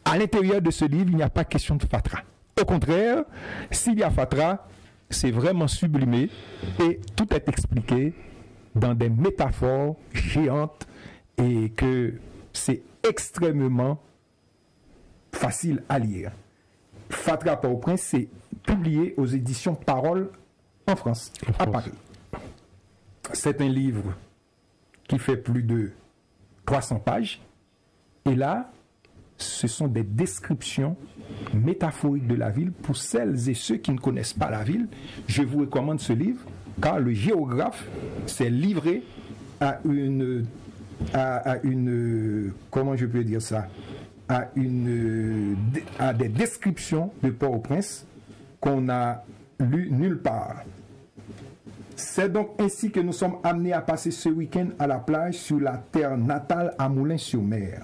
À l'intérieur de ce livre, il n'y a pas question de Fatra. Au contraire, s'il y a Fatra, c'est vraiment sublimé et tout est expliqué dans des métaphores géantes et que c'est extrêmement facile à lire. Fatra Port-au-Prince, c'est publié aux éditions Parole en France, à Paris. C'est un livre qui fait plus de 300 pages. Et là, ce sont des descriptions métaphoriques de la ville. Pour celles et ceux qui ne connaissent pas la ville, je vous recommande ce livre, car le géographe s'est livré à une comment je peux dire ça, à des descriptions de Port-au-Prince qu'on n'a lu nulle part. C'est donc ainsi que nous sommes amenés à passer ce week-end à la plage sur la terre natale à Moulins-sur-Mer.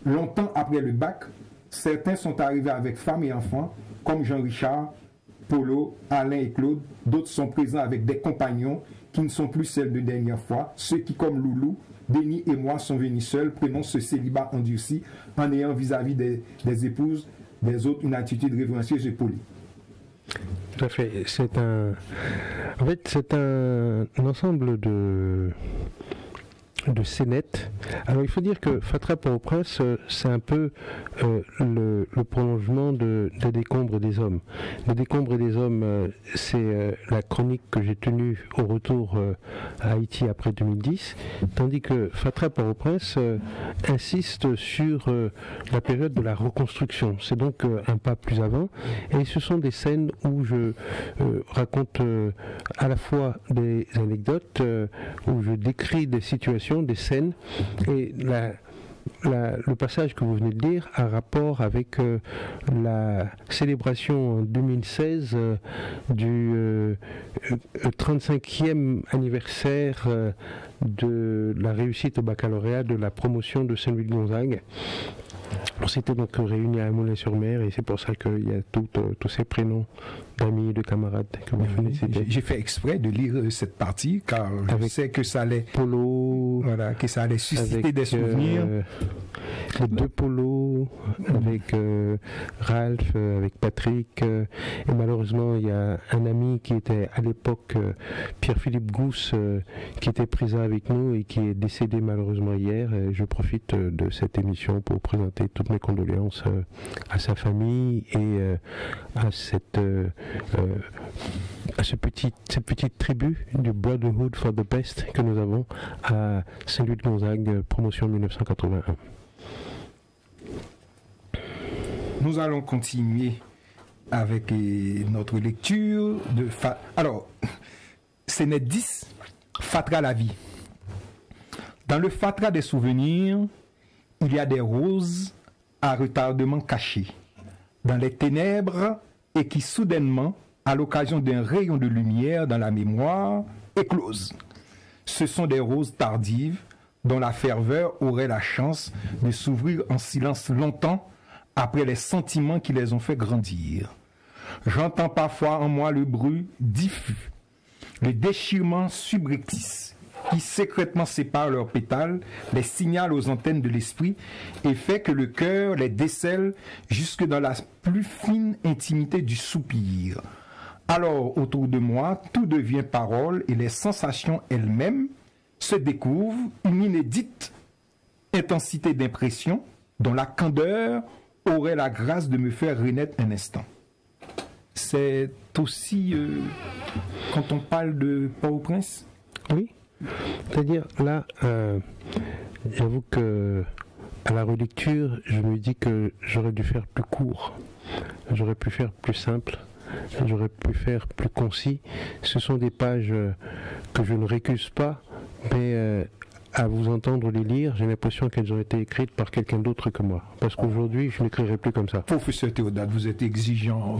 Longtemps après le bac, certains sont arrivés avec femmes et enfants, comme Jean-Richard, Polo, Alain et Claude. D'autres sont présents avec des compagnons qui ne sont plus celles de dernière fois. Ceux qui, comme Loulou, Denis et moi, sont venus seuls, prenons ce célibat endurci en ayant vis-à-vis des épouses des autres une attitude révérencieuse et polie. Tout à fait. En fait, c'est un ensemble de scénettes. Alors il faut dire que Fatra Port-au-Prince, c'est un peu le prolongement des décombres des hommes. Les décombres des hommes, c'est la chronique que j'ai tenue au retour à Haïti après 2010, tandis que Fatra Port-au-Prince insiste sur la période de la reconstruction. C'est donc un pas plus avant, et ce sont des scènes où je raconte à la fois des anecdotes, où je décris des situations, des scènes, et le passage que vous venez de lire a rapport avec la célébration en 2016 du 35e anniversaire de la réussite au baccalauréat de la promotion de Saint-Louis-de-Gonzague. On s'était donc réunis à Moulins-sur-Mer et c'est pour ça qu'il y a tous ces prénoms d'amis, de camarades que vous venez de citer. J'ai fait exprès de lire cette partie car je sais que ça allait Polo, voilà, que ça allait susciter des souvenirs. Les deux Polos, avec Ralph, avec Patrick, et malheureusement il y a un ami qui était à l'époque Pierre-Philippe Gousse, qui était présent avec nous et qui est décédé malheureusement hier. Et je profite de cette émission pour présenter toutes mes condoléances à sa famille et à cette petite tribu du Brotherhood for the Best que nous avons à Saint-Louis-de-Gonzague, promotion 1981. Nous allons continuer avec notre lecture de Alors, Scénette 10, Fatra la vie. Dans le Fatra des souvenirs, il y a des roses à retardement cachées, dans les ténèbres, et qui soudainement, à l'occasion d'un rayon de lumière dans la mémoire, éclosent. Ce sont des roses tardives, dont la ferveur aurait la chance de s'ouvrir en silence longtemps après les sentiments qui les ont fait grandir. J'entends parfois en moi le bruit diffus, le déchirement subreptice, qui secrètement sépare leurs pétales, les signale aux antennes de l'esprit et fait que le cœur les décèle jusque dans la plus fine intimité du soupir. Alors, autour de moi, tout devient parole et les sensations elles-mêmes se découvrent une inédite intensité d'impression dont la candeur aurait la grâce de me faire renaître un instant. C'est aussi quand on parle de Port-au-Prince. Oui, c'est-à-dire là, j'avoue que à la relecture, je me dis que j'aurais dû faire plus court, j'aurais pu faire plus simple, j'aurais pu faire plus concis. Ce sont des pages que je ne récuse pas, mais à vous entendre les lire, j'ai l'impression qu'elles ont été écrites par quelqu'un d'autre que moi. Parce qu'aujourd'hui, je n'écrirai plus comme ça. Professeur Théodate, vous êtes exigeant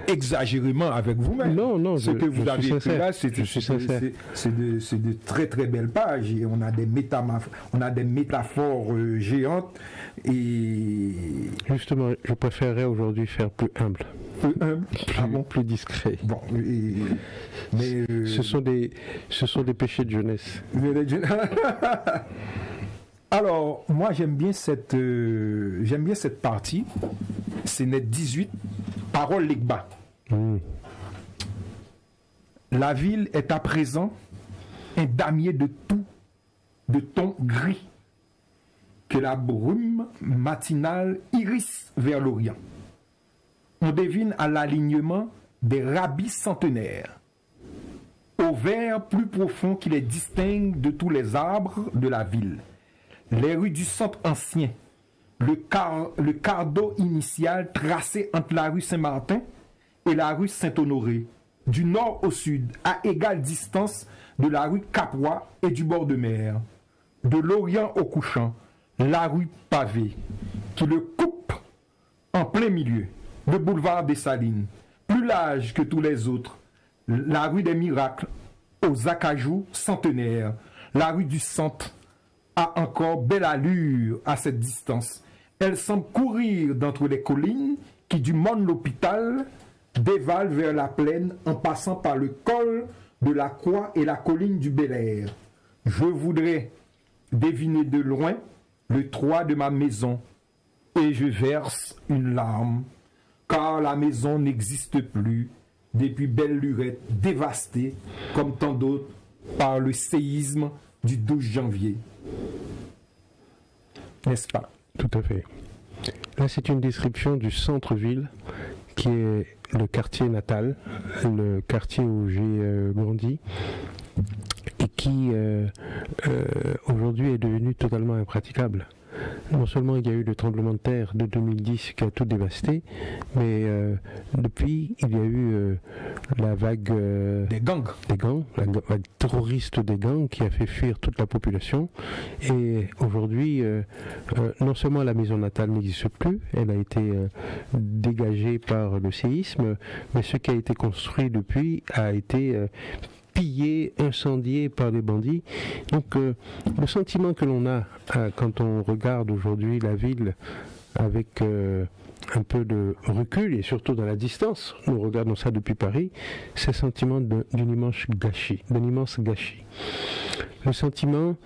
exagérément avec vous-même. Non, ce que vous avez écrit là, c'est de très très belles pages. Et on a des métaphores géantes. Et justement, je préférerais aujourd'hui faire plus humble. Plus humble, plus discret. Bon, mais ce sont des péchés de jeunesse. Alors, moi j'aime bien cette partie. C'est net 18, parole Legba. La ville est à présent un damier de tons gris que la brume matinale iris vers l'Orient. On devine à l'alignement des rabbis centenaires, au vert plus profond qui les distingue de tous les arbres de la ville. Les rues du centre ancien, le cardo initial tracé entre la rue Saint-Martin et la rue Saint-Honoré, du nord au sud, à égale distance de la rue Caprois et du bord de mer, de l'Orient au couchant, la rue pavée, qui le coupe en plein milieu, le boulevard des Salines, plus large que tous les autres, la rue des Miracles, aux acajou centenaires, la rue du Centre a encore belle allure à cette distance. Elle semble courir d'entre les collines qui, du Mont l'Hôpital, dévalent vers la plaine en passant par le col de la Croix et la colline du Bel-Air. Je voudrais deviner de loin le toit de ma maison et je verse une larme, car la maison n'existe plus depuis belle lurette dévastée comme tant d'autres par le séisme du 12 janvier. N'est-ce pas? Tout à fait. Là, c'est une description du centre-ville qui est le quartier natal, le quartier où j'ai grandi et qui aujourd'hui est devenu totalement impraticable. Non seulement il y a eu le tremblement de terre de 2010 qui a tout dévasté, mais depuis il y a eu la vague des gangs, la vague terroriste des gangs qui a fait fuir toute la population. Et aujourd'hui, non seulement la maison natale n'existe plus, elle a été dégagée par le séisme, mais ce qui a été construit depuis a été pillé, incendié par les bandits. Donc le sentiment que l'on a quand on regarde aujourd'hui la ville avec un peu de recul et surtout dans la distance, nous regardons ça depuis Paris, c'est le sentiment d'un immense gâchis, le sentiment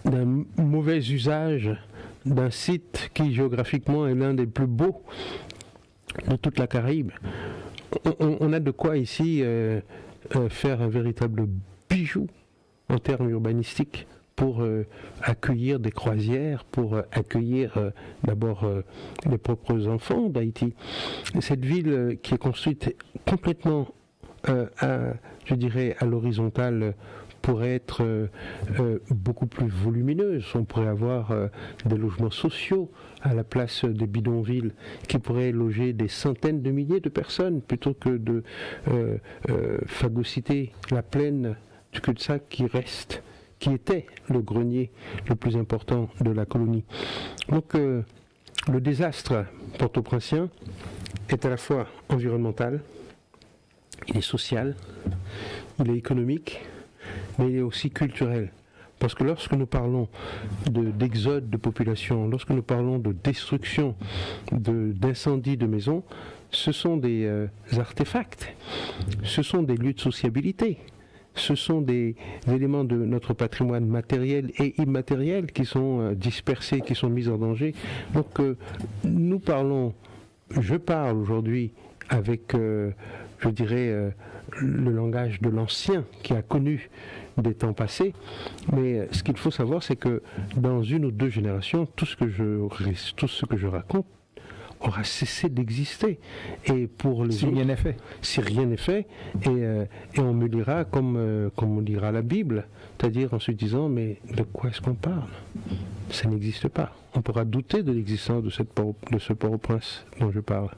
d'un mauvais usage d'un site qui géographiquement est l'un des plus beaux de toute la Caraïbe. On a de quoi ici faire un véritable bijou en termes urbanistiques pour accueillir des croisières, pour accueillir d'abord les propres enfants d'Haïti. Cette ville qui est construite complètement, je dirais, à l'horizontale, pourrait être beaucoup plus volumineuse. On pourrait avoir des logements sociaux à la place des bidonvilles qui pourraient loger des centaines de milliers de personnes plutôt que de phagocyter la plaine du cul-de-sac qui était le grenier le plus important de la colonie. Donc le désastre port-au-princien est à la fois environnemental, il est social, il est économique, mais il est aussi culturel. Parce que lorsque nous parlons d'exode de population, lorsque nous parlons de destruction, d'incendie de maisons, ce sont des artefacts, ce sont des lieux de sociabilité, ce sont des éléments de notre patrimoine matériel et immatériel qui sont dispersés, qui sont mis en danger. Donc je parle aujourd'hui avec, je dirais, le langage de l'ancien qui a connu des temps passés, mais ce qu'il faut savoir, c'est que dans une ou deux générations, tout ce que je raconte aura cessé d'exister. Et pour les si autres, rien n'est fait, et on me lira comme on lira la Bible, c'est-à-dire en se disant, mais de quoi est-ce qu'on parle? Ça n'existe pas. On pourra douter de l'existence de ce Port-au-Prince dont je parle.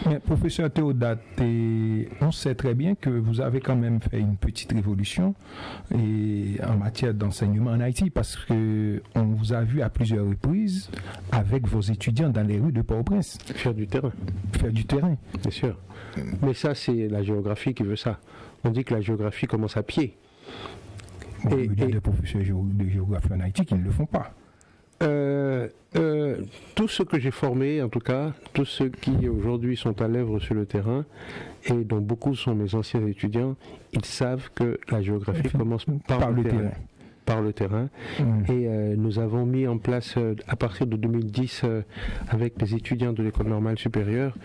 Mais, professeur Théodate, on sait très bien que vous avez quand même fait une petite révolution en matière d'enseignement en Haïti, parce qu'on vous a vu à plusieurs reprises avec vos étudiants dans les rues de Port-au-Prince. Faire du terrain. Faire du terrain. Bien sûr. Mais ça, c'est la géographie qui veut ça. On dit que la géographie commence à pied. Bon, il y a des professeurs de géographie en Haïti qui ne le font pas. Tous ceux que j'ai formés, en tout cas, tous ceux qui aujourd'hui sont à l'œuvre sur le terrain, et dont beaucoup sont mes anciens étudiants, ils savent que la géographie commence par le terrain. Par le terrain. Et nous avons mis en place, à partir de 2010, avec les étudiants de l'école normale supérieure,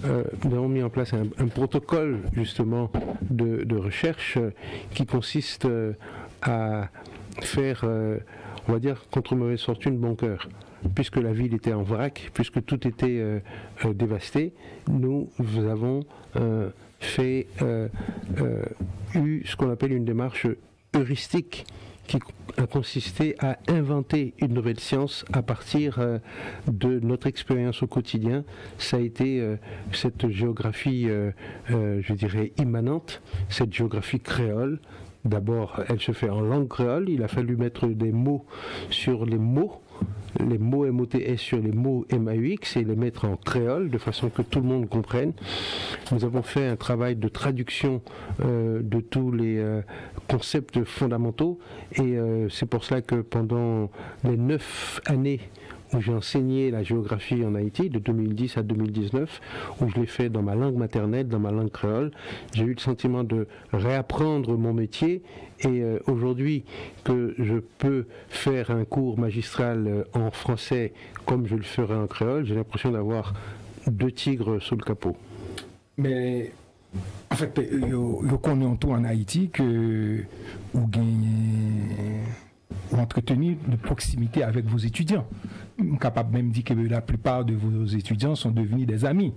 nous avons mis en place un protocole justement de recherche qui consiste à faire, on va dire, contre mauvaise fortune, bon cœur. Puisque la ville était en vrac, puisque tout était dévasté, nous avons eu ce qu'on appelle une démarche heuristique qui a consisté à inventer une nouvelle science à partir de notre expérience au quotidien. Ça a été cette géographie, je dirais, immanente, cette géographie créole. D'abord, elle se fait en langue créole. Il a fallu mettre des mots sur les mots MOTS sur les mots MAUX et les mettre en créole de façon que tout le monde comprenne. Nous avons fait un travail de traduction de tous les concepts fondamentaux et c'est pour cela que pendant les 9 années où j'ai enseigné la géographie en Haïti, de 2010 à 2019, où je l'ai fait dans ma langue maternelle, dans ma langue créole. J'ai eu le sentiment de réapprendre mon métier et aujourd'hui que je peux faire un cours magistral en français comme je le ferai en créole, j'ai l'impression d'avoir 2 tigres sous le capot. Mais en fait, je connais tout en Haïti que vous gagnez ou entretenir de proximité avec vos étudiants. Je suis capable même de dire que la plupart de vos étudiants sont devenus des amis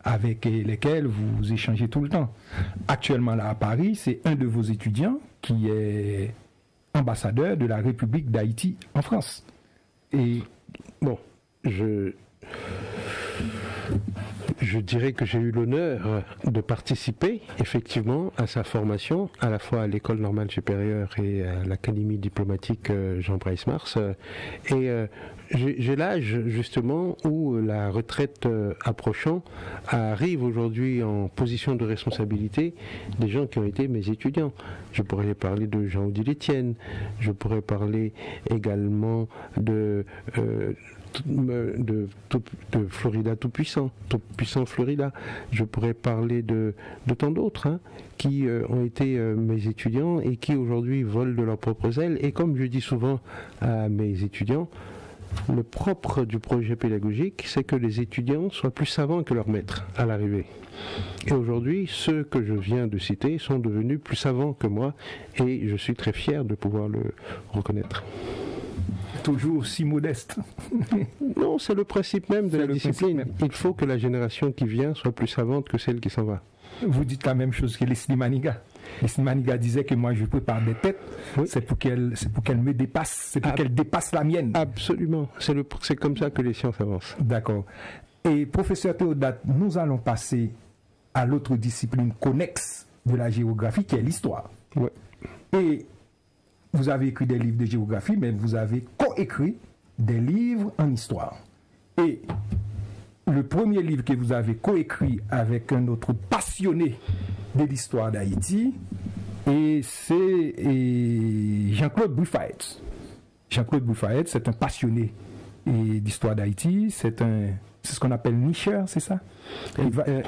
avec lesquels vous échangez tout le temps. Actuellement là à Paris, c'est un de vos étudiants qui est ambassadeur de la République d'Haïti en France. Et bon, je dirais que j'ai eu l'honneur de participer effectivement à sa formation, à la fois à l'école normale supérieure et à l'académie diplomatique Jean-Bryce Mars. Et j'ai l'âge justement où la retraite approchant arrive aujourd'hui en position de responsabilité des gens qui ont été mes étudiants. Je pourrais parler de Jean-Odile Etienne, je pourrais parler également de Florida Tout-Puissant Florida. Je pourrais parler de tant d'autres qui ont été mes étudiants et qui aujourd'hui volent de leurs propres ailes. Et comme je dis souvent à mes étudiants, le propre du projet pédagogique, c'est que les étudiants soient plus savants que leurs maîtres à l'arrivée. Et aujourd'hui, ceux que je viens de citer sont devenus plus savants que moi et je suis très fier de pouvoir le reconnaître. Toujours si modeste. Non, c'est le principe même de la discipline. Il faut que la génération qui vient soit plus savante que celle qui s'en va. Vous dites la même chose que Leslie Maniga. Leslie Maniga disait que moi je prépare des têtes, oui. C'est pour qu'elle me dépasse, c'est pour qu'elle dépasse la mienne. Absolument, c'est comme ça que les sciences avancent. D'accord. Et professeur Théodate, nous allons passer à l'autre discipline connexe de la géographie qui est l'histoire. Ouais. Et vous avez écrit des livres de géographie, mais vous avez coécrit des livres en histoire. Et le premier livre que vous avez coécrit avec un autre passionné de l'histoire d'Haïti, et c'est Jean-Claude Boufaet. Jean-Claude Boufaet, c'est un passionné d'histoire d'Haïti, c'est ce qu'on appelle nicheur, c'est ça?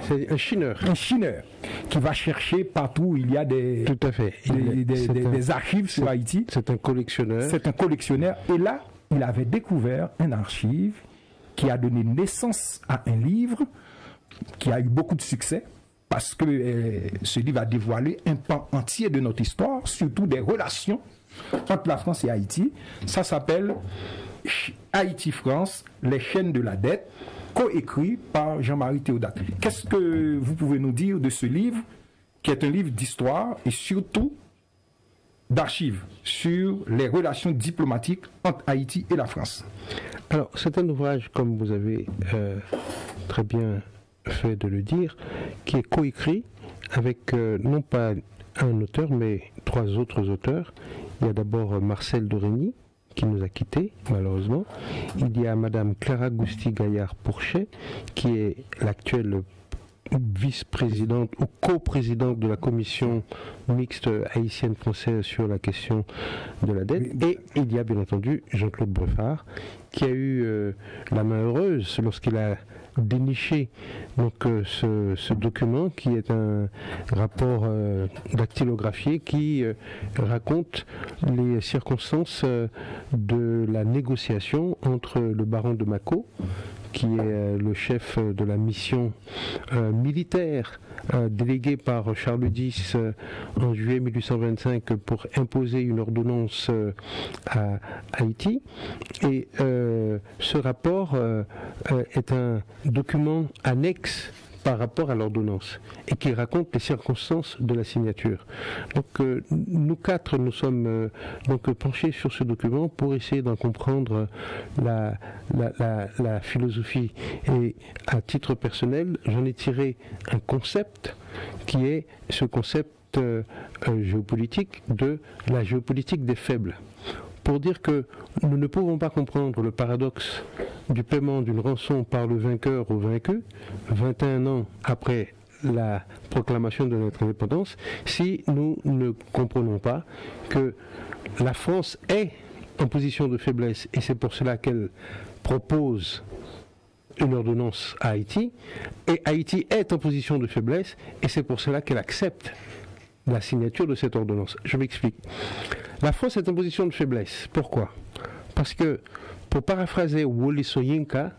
C'est un chineur. Un chineur qui va chercher partout où il y a des, tout à fait. des archives sur Haïti. C'est un collectionneur. C'est un collectionneur. Et là, il avait découvert un archive qui a donné naissance à un livre qui a eu beaucoup de succès parce que ce livre a dévoilé un pan entier de notre histoire, surtout des relations entre la France et Haïti. Ça s'appelle Haïti-France, les chaînes de la dette, coécrit par Jean-Marie Théodate. Qu'est-ce que vous pouvez nous dire de ce livre, qui est un livre d'histoire et surtout d'archives sur les relations diplomatiques entre Haïti et la France? Alors, c'est un ouvrage, comme vous avez très bien fait de le dire, qui est coécrit avec non pas un auteur, mais 3 autres auteurs. Il y a d'abord Marcel Dorigny, qui nous a quittés, malheureusement. Il y a Madame Clara Gousty-Gaillard-Pourchet, qui est l'actuelle vice-présidente ou coprésidente de la commission mixte haïtienne-française sur la question de la dette. Et il y a bien entendu Jean-Claude Breffard, qui a eu la main heureuse lorsqu'il a déniché donc, ce document qui est un rapport dactylographié qui raconte les circonstances de la négociation entre le baron de Mako, qui est le chef de la mission militaire déléguée par Charles X en juillet 1825 pour imposer une ordonnance à Haïti. Et ce rapport est un document annexe par rapport à l'ordonnance et qui raconte les circonstances de la signature. Donc nous 4, nous sommes donc penchés sur ce document pour essayer d'en comprendre la philosophie. Et à titre personnel, j'en ai tiré un concept qui est ce concept géopolitique de la géopolitique des faibles. Pour dire que nous ne pouvons pas comprendre le paradoxe du paiement d'une rançon par le vainqueur au vaincu, 21 ans après la proclamation de notre indépendance, si nous ne comprenons pas que la France est en position de faiblesse, et c'est pour cela qu'elle propose une ordonnance à Haïti, et Haïti est en position de faiblesse, et c'est pour cela qu'elle accepte la signature de cette ordonnance. Je m'explique. La France est en position de faiblesse. Pourquoi? Parce que, pour paraphraser Wole Soyinka,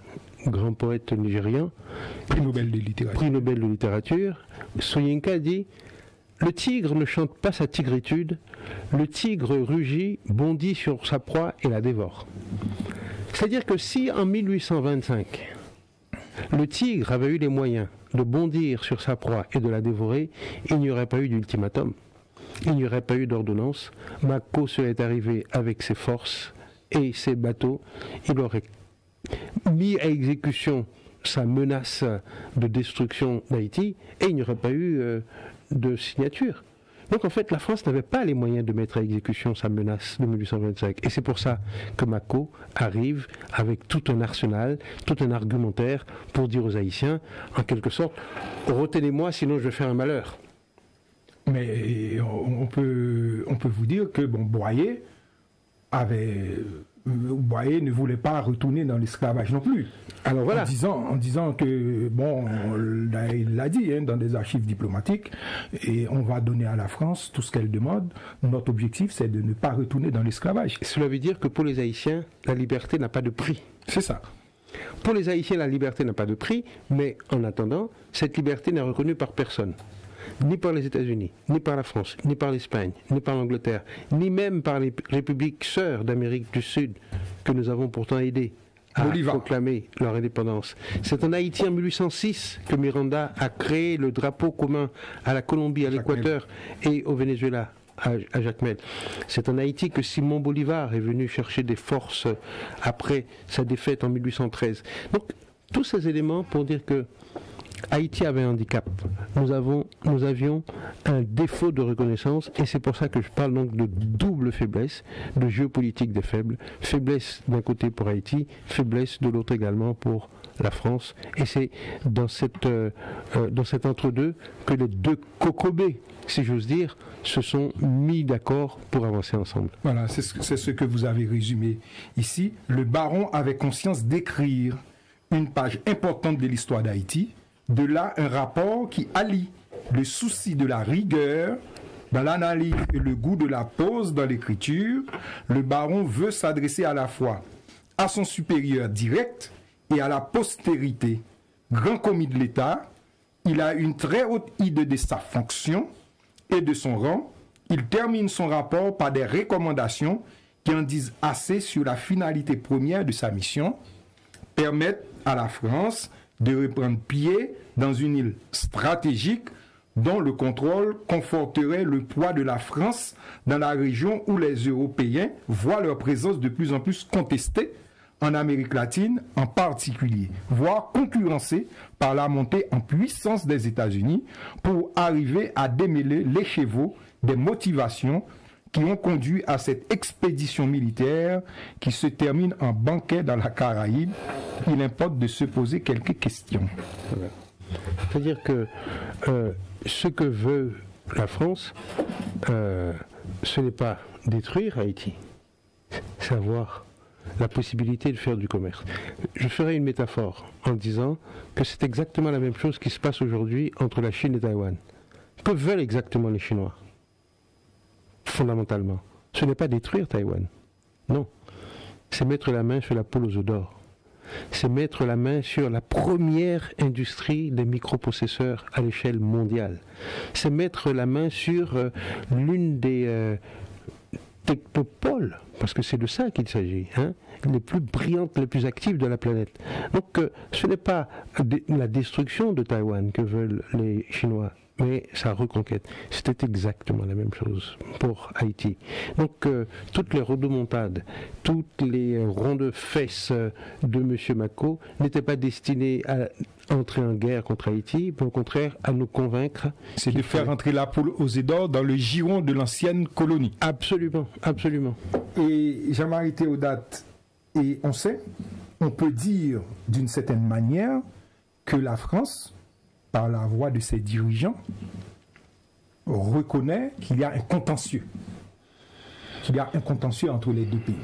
grand poète nigérien, prix Nobel de littérature, Soyinka dit « Le tigre ne chante pas sa tigritude, le tigre rugit, bondit sur sa proie et la dévore. » C'est-à-dire que si en 1825, le tigre avait eu les moyens de bondir sur sa proie et de la dévorer, il n'y aurait pas eu d'ultimatum, il n'y aurait pas eu d'ordonnance. Mako serait arrivé avec ses forces et ses bateaux, il aurait mis à exécution sa menace de destruction d'Haïti et il n'y aurait pas eu de signature. Donc en fait, la France n'avait pas les moyens de mettre à exécution sa menace de 1825. Et c'est pour ça que Mako arrive avec tout un arsenal, tout un argumentaire pour dire aux Haïtiens, en quelque sorte, retenez-moi sinon je vais faire un malheur. Mais on peut vous dire que Boyer ne voulait pas retourner dans l'esclavage non plus. Alors voilà. En disant que, il l'a dit dans des archives diplomatiques, et on va donner à la France tout ce qu'elle demande. Notre objectif, c'est de ne pas retourner dans l'esclavage. Cela veut dire que pour les Haïtiens, la liberté n'a pas de prix. C'est ça. Pour les Haïtiens, la liberté n'a pas de prix, mais en attendant, cette liberté n'est reconnue par personne. Ni par les États-Unis, ni par la France, ni par l'Espagne, ni par l'Angleterre, ni même par les républiques sœurs d'Amérique du Sud, que nous avons pourtant aidées à proclamer leur indépendance. C'est en Haïti en 1806 que Miranda a créé le drapeau commun à la Colombie, à l'Équateur et au Venezuela, à Jacmel. C'est en Haïti que Simon Bolivar est venu chercher des forces après sa défaite en 1813. Donc, tous ces éléments pour dire que Haïti avait un handicap. Nous avions un défaut de reconnaissance et c'est pour ça que je parle donc de double faiblesse, de géopolitique des faibles. Faiblesse d'un côté pour Haïti, faiblesse de l'autre également pour la France. Et c'est dans cet entre-deux que les deux cocobés, si j'ose dire, se sont mis d'accord pour avancer ensemble. Voilà, c'est ce que vous avez résumé ici. Le baron avait conscience d'écrire une page importante de l'histoire d'Haïti. De là, un rapport qui allie le souci de la rigueur dans l'analyse et le goût de la pose dans l'écriture. Le baron veut s'adresser à la fois à son supérieur direct et à la postérité. Grand commis de l'État, il a une très haute idée de sa fonction et de son rang. Il termine son rapport par des recommandations qui en disent assez sur la finalité première de sa mission, permettre à la France de reprendre pied dans une île stratégique dont le contrôle conforterait le poids de la France dans la région où les Européens voient leur présence de plus en plus contestée en Amérique latine en particulier, voire concurrencée par la montée en puissance des États-Unis pour arriver à démêler l'écheveau des motivations qui ont conduit à cette expédition militaire qui se termine en banquet dans la Caraïbe. Il importe de se poser quelques questions. Voilà. C'est-à-dire que ce que veut la France, ce n'est pas détruire Haïti, c'est avoir la possibilité de faire du commerce. Je ferai une métaphore en disant que c'est exactement la même chose qui se passe aujourd'hui entre la Chine et Taïwan. Que veulent exactement les Chinois? Fondamentalement, ce n'est pas détruire Taïwan, non, c'est mettre la main sur la poule aux œufs d'or. C'est mettre la main sur la première industrie des microprocesseurs à l'échelle mondiale. C'est mettre la main sur l'une des technopoles, parce que c'est de ça qu'il s'agit, hein, les plus brillantes, les plus actives de la planète. Donc ce n'est pas la destruction de Taïwan que veulent les Chinois, mais sa reconquête. C'était exactement la même chose pour Haïti. Donc toutes les rodomontades, toutes les ronds de fesses de M. Mako n'étaient pas destinées à entrer en guerre contre Haïti, mais au contraire à nous convaincre. C'est de faire entrer la poule aux œufs d'or dans le giron de l'ancienne colonie. Absolument, absolument. Et Jean-Marie Théodate, et on sait, on peut dire d'une certaine manière que la France, par la voix de ses dirigeants, reconnaît qu'il y a un contentieux. Qu'il y a un contentieux entre les deux pays.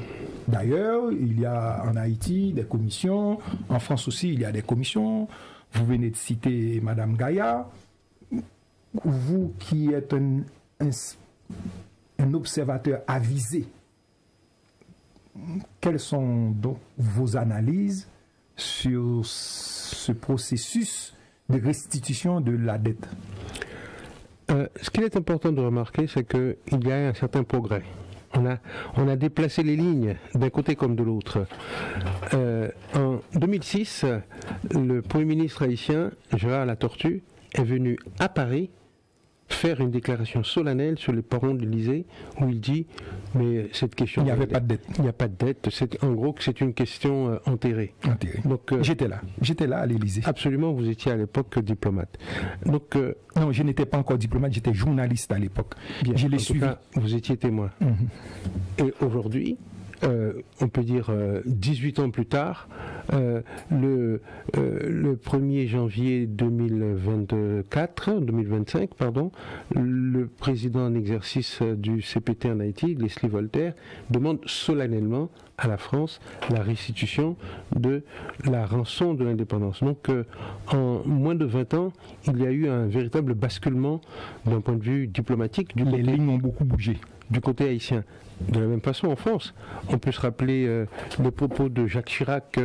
D'ailleurs, il y a en Haïti des commissions, en France aussi il y a des commissions. Vous venez de citer Madame Gaïa. Vous qui êtes un observateur avisé, quelles sont donc vos analyses sur ce processus de restitution de la dette? Ce qu'il est important de remarquer, c'est qu'il y a un certain progrès. On a déplacé les lignes d'un côté comme de l'autre. En 2006, le Premier ministre haïtien, Gérard Latortue, est venu à Paris faire une déclaration solennelle sur les perrons de l'Élysée où il dit mais cette question... Il n'y avait pas de dette. Il n'y a pas de dette. En gros, que c'est une question enterrée. Donc, j'étais là à l'Élysée. Absolument, vous étiez à l'époque diplomate. Donc, non, je n'étais pas encore diplomate, j'étais journaliste à l'époque. Je l'ai suivi. Cas, vous étiez témoin. Et aujourd'hui, on peut dire 18 ans plus tard, le 1er janvier 2025, le président en exercice du CPT en Haïti, Leslie Voltaire, demande solennellement à la France la restitution de la rançon de l'indépendance. Donc en moins de 20 ans, il y a eu un véritable basculement d'un point de vue diplomatique. Les lignes ont beaucoup bougé. Du côté haïtien. De la même façon, en France, on peut se rappeler les propos de Jacques Chirac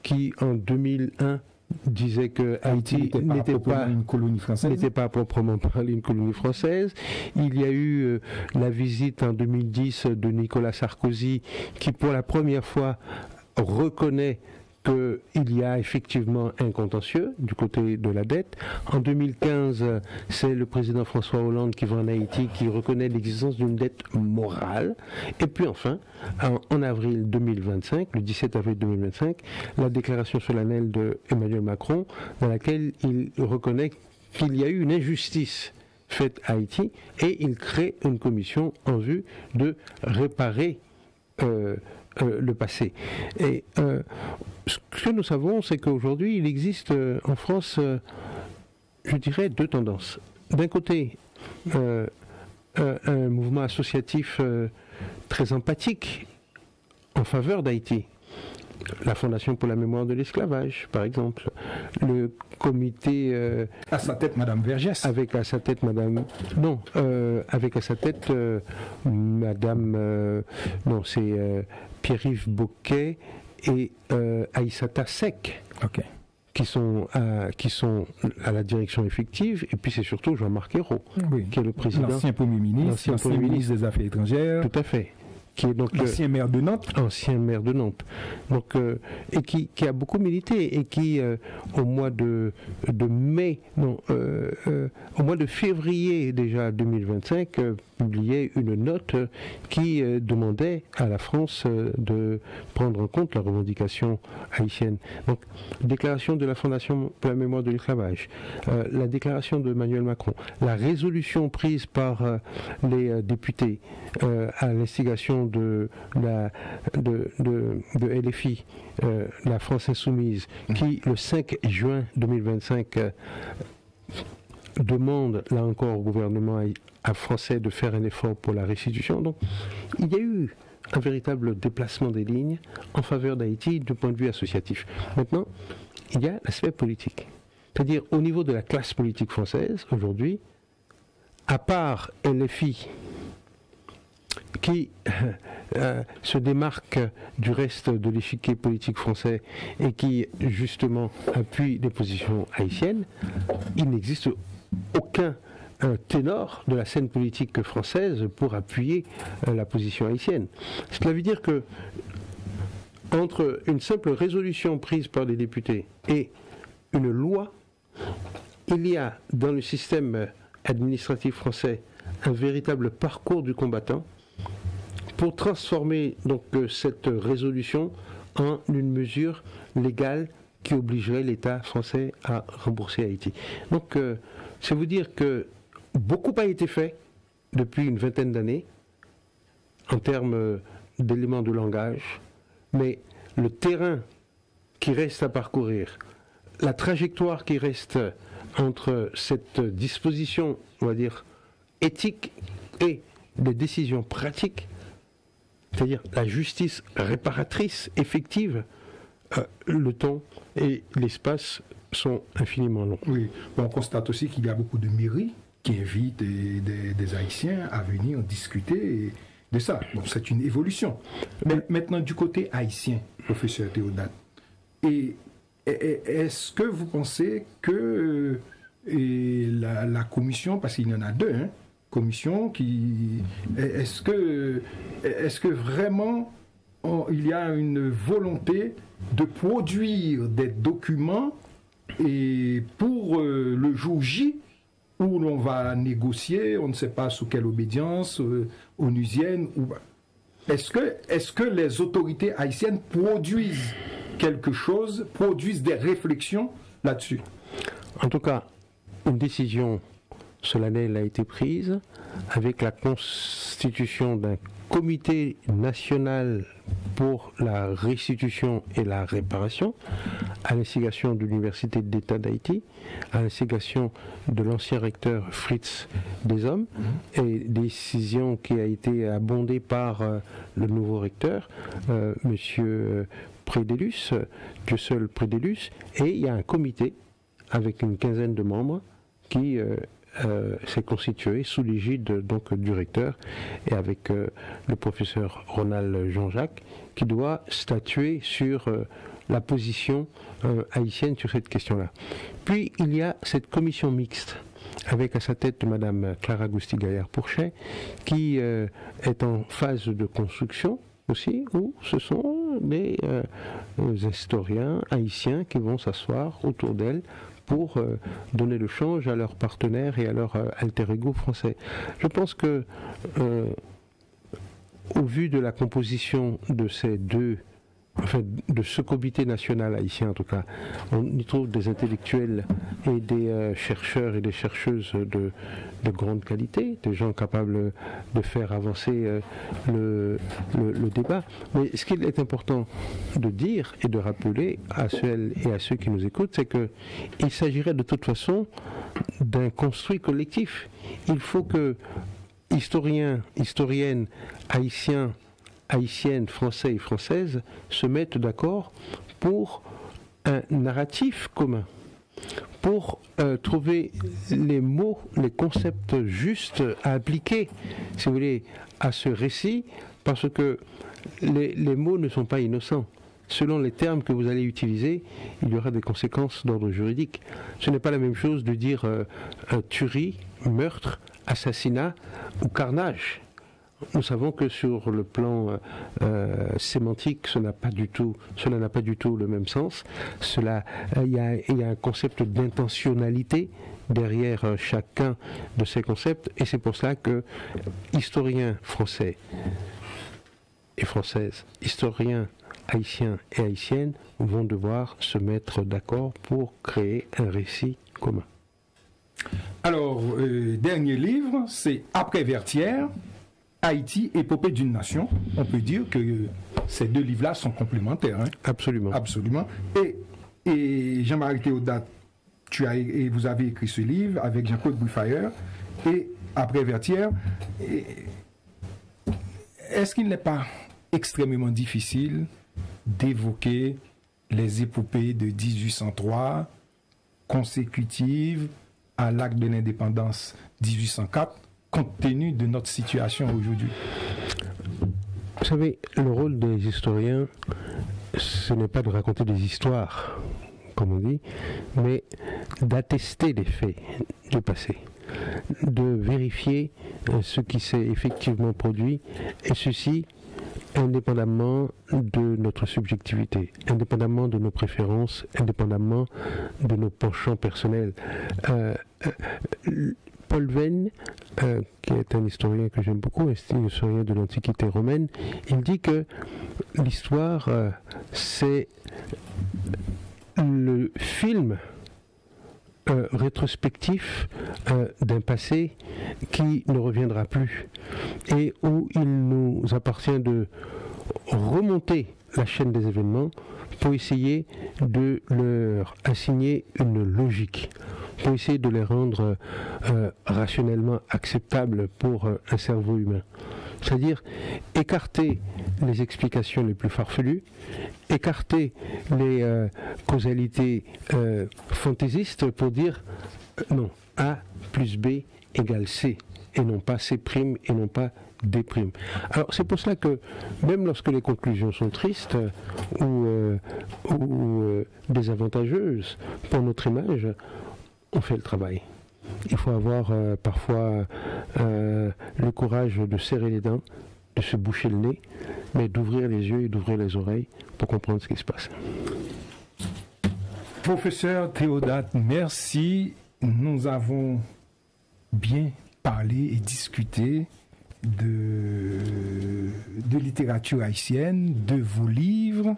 qui, en 2001, disait que Haïti n'était pas une colonie française. N'était pas proprement parlé une colonie française. Il y a eu la visite en 2010 de Nicolas Sarkozy qui, pour la première fois, reconnaît qu'il y a effectivement un contentieux du côté de la dette. En 2015, c'est le président François Hollande qui va en Haïti, qui reconnaît l'existence d'une dette morale. Et puis enfin, en avril 2025, le 17 avril 2025, la déclaration solennelle de Emmanuel Macron, dans laquelle il reconnaît qu'il y a eu une injustice faite à Haïti et il crée une commission en vue de réparer le passé. Et ce que nous savons, c'est qu'aujourd'hui, il existe en France, je dirais, deux tendances. D'un côté, un mouvement associatif très empathique en faveur d'Haïti. La Fondation pour la mémoire de l'esclavage, par exemple. Le comité... à sa tête, Madame Vergès. Avec à sa tête, Madame... Non, avec à sa tête, Madame... non, c'est Pierre-Yves Boquet et Aïssata Seck. Ok. Qui sont à la direction effective, et puis c'est surtout Jean-Marc Ayrault, qui est le président... L'ancien Premier ministre, l'ancien ministre des Affaires étrangères. Tout à fait. qui est donc l'ancien maire de Nantes. Ancien maire de Nantes. Donc, et qui a beaucoup milité et qui, au mois de mai, non, au mois de février déjà 2025, publiait une note qui demandait à la France de prendre en compte la revendication haïtienne. Donc, déclaration de la Fondation pour la mémoire de l'esclavage, la déclaration de Emmanuel Macron, la résolution prise par les députés à l'instigation de LFI, la France Insoumise, qui le 5 juin 2025 demande là encore au gouvernement français de faire un effort pour la restitution. Donc il y a eu un véritable déplacement des lignes en faveur d'Haïti du point de vue associatif. Maintenant, il y a l'aspect politique. C'est-à-dire au niveau de la classe politique française, aujourd'hui, à part LFI, qui se démarque du reste de l'échiquier politique français et qui justement appuie les positions haïtiennes, il n'existe aucun ténor de la scène politique française pour appuyer la position haïtienne. Cela veut dire que entre une simple résolution prise par les députés et une loi, il y a dans le système administratif français un véritable parcours du combattant pour transformer donc cette résolution en une mesure légale qui obligerait l'État français à rembourser Haïti. Donc c'est vous dire que beaucoup a été fait depuis une vingtaine d'années en termes d'éléments de langage, mais le terrain qui reste à parcourir, la trajectoire qui reste entre cette disposition, on va dire, éthique et des décisions pratiques, c'est-à-dire la justice réparatrice effective, le temps et l'espace sont infiniment longs. Oui, on constate aussi qu'il y a beaucoup de mairies qui invitent des Haïtiens à venir discuter de ça. Bon, c'est une évolution. Mais maintenant, du côté haïtien, professeur Théodate, est-ce que vous pensez que la commission, parce qu'il y en a deux, hein, commission qui... Est-ce que vraiment il y a une volonté de produire des documents et pour le jour J où l'on va négocier, on ne sait pas sous quelle obédience onusienne ou... Est-ce que les autorités haïtiennes produisent quelque chose, produisent des réflexions là-dessus? En tout cas, une décision solennelle a été prise avec la constitution d'un comité national pour la restitution et la réparation, à l'instigation de l'Université d'État d'Haïti, à l'instigation de l'ancien recteur Fritz Deshommes, et décision qui a été abondée par le nouveau recteur, monsieur Prédélus, Dieuseul Prédélus, et il y a un comité avec une quinzaine de membres qui s'est constitué sous l'égide donc du recteur et avec le professeur Ronald Jean-Jacques qui doit statuer sur la position haïtienne sur cette question-là. Puis il y a cette commission mixte avec à sa tête Madame Clara Gousty-Gaillard-Pourchet qui est en phase de construction aussi, où ce sont des historiens haïtiens qui vont s'asseoir autour d'elle pour donner le change à leurs partenaires et à leur alter ego français. Je pense que, au vu de la composition de ces deux, enfin de ce comité national haïtien en tout cas, on y trouve des intellectuels et des chercheurs et des chercheuses de grande qualité, des gens capables de faire avancer le débat. Mais ce qu'il est important de dire et de rappeler à celles et à ceux qui nous écoutent, c'est qu'il s'agirait de toute façon d'un construit collectif. Il faut que historiens, historiennes, haïtiens, haïtiennes, français et françaises se mettent d'accord pour un narratif commun, pour trouver les mots, les concepts justes à appliquer, si vous voulez, à ce récit, parce que les mots ne sont pas innocents. Selon les termes que vous allez utiliser, il y aura des conséquences d'ordre juridique. Ce n'est pas la même chose de dire tuerie, meurtre, assassinat ou carnage. nous savons que sur le plan sémantique, cela n'a pas du tout le même sens. Il y a un concept d'intentionnalité derrière chacun de ces concepts, et c'est pour cela que historiens français et françaises, historiens haïtiens et haïtiennes vont devoir se mettre d'accord pour créer un récit commun. Alors, dernier livre, c'est Après Vertières, Haïti, épopée d'une nation. On peut dire que ces deux livres-là sont complémentaires. Hein? Absolument. Absolument. Et Jean-Marie Théodat, vous avez écrit ce livre avec Jean-Claude Bouffayeur, et Après Vertières. Est-ce qu'il n'est pas extrêmement difficile d'évoquer les épopées de 1803 consécutives à l'acte de l'indépendance 1804, compte tenu de notre situation aujourd'hui? Vous savez, le rôle des historiens, ce n'est pas de raconter des histoires, comme on dit, mais d'attester les faits du passé, de vérifier ce qui s'est effectivement produit, et ceci indépendamment de notre subjectivité, indépendamment de nos préférences, indépendamment de nos penchants personnels. Paul Venn, qui est un historien que j'aime beaucoup, un historien de l'Antiquité romaine, il dit que l'histoire, c'est le film rétrospectif d'un passé qui ne reviendra plus, et où il nous appartient de remonter la chaîne des événements pour essayer de leur assigner une logique, pour essayer de les rendre rationnellement acceptables pour un cerveau humain. C'est-à-dire écarter les explications les plus farfelues, écarter les causalités fantaisistes pour dire non, A plus B égale C, et non pas C' et non pas D'. Alors c'est pour cela que même lorsque les conclusions sont tristes ou désavantageuses pour notre image, on fait le travail. Il faut avoir parfois le courage de serrer les dents, de se boucher le nez, mais d'ouvrir les yeux et d'ouvrir les oreilles pour comprendre ce qui se passe. Professeur Théodat, merci. Nous avons bien parlé et discuté de littérature haïtienne, de vos livres,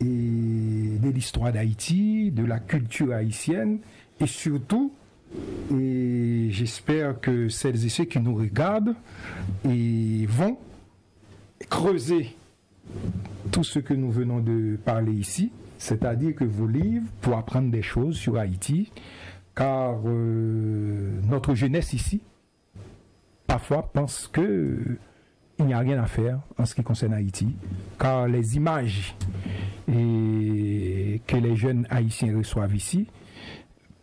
et de l'histoire d'Haïti, de la culture haïtienne, et surtout, et j'espère que celles et ceux qui nous regardent et vont creuser tout ce que nous venons de parler ici, c'est-à-dire que vos livres pour apprendre des choses sur Haïti, car notre jeunesse ici parfois pense que il n'y a rien à faire en ce qui concerne Haïti, car les images que les jeunes haïtiens reçoivent ici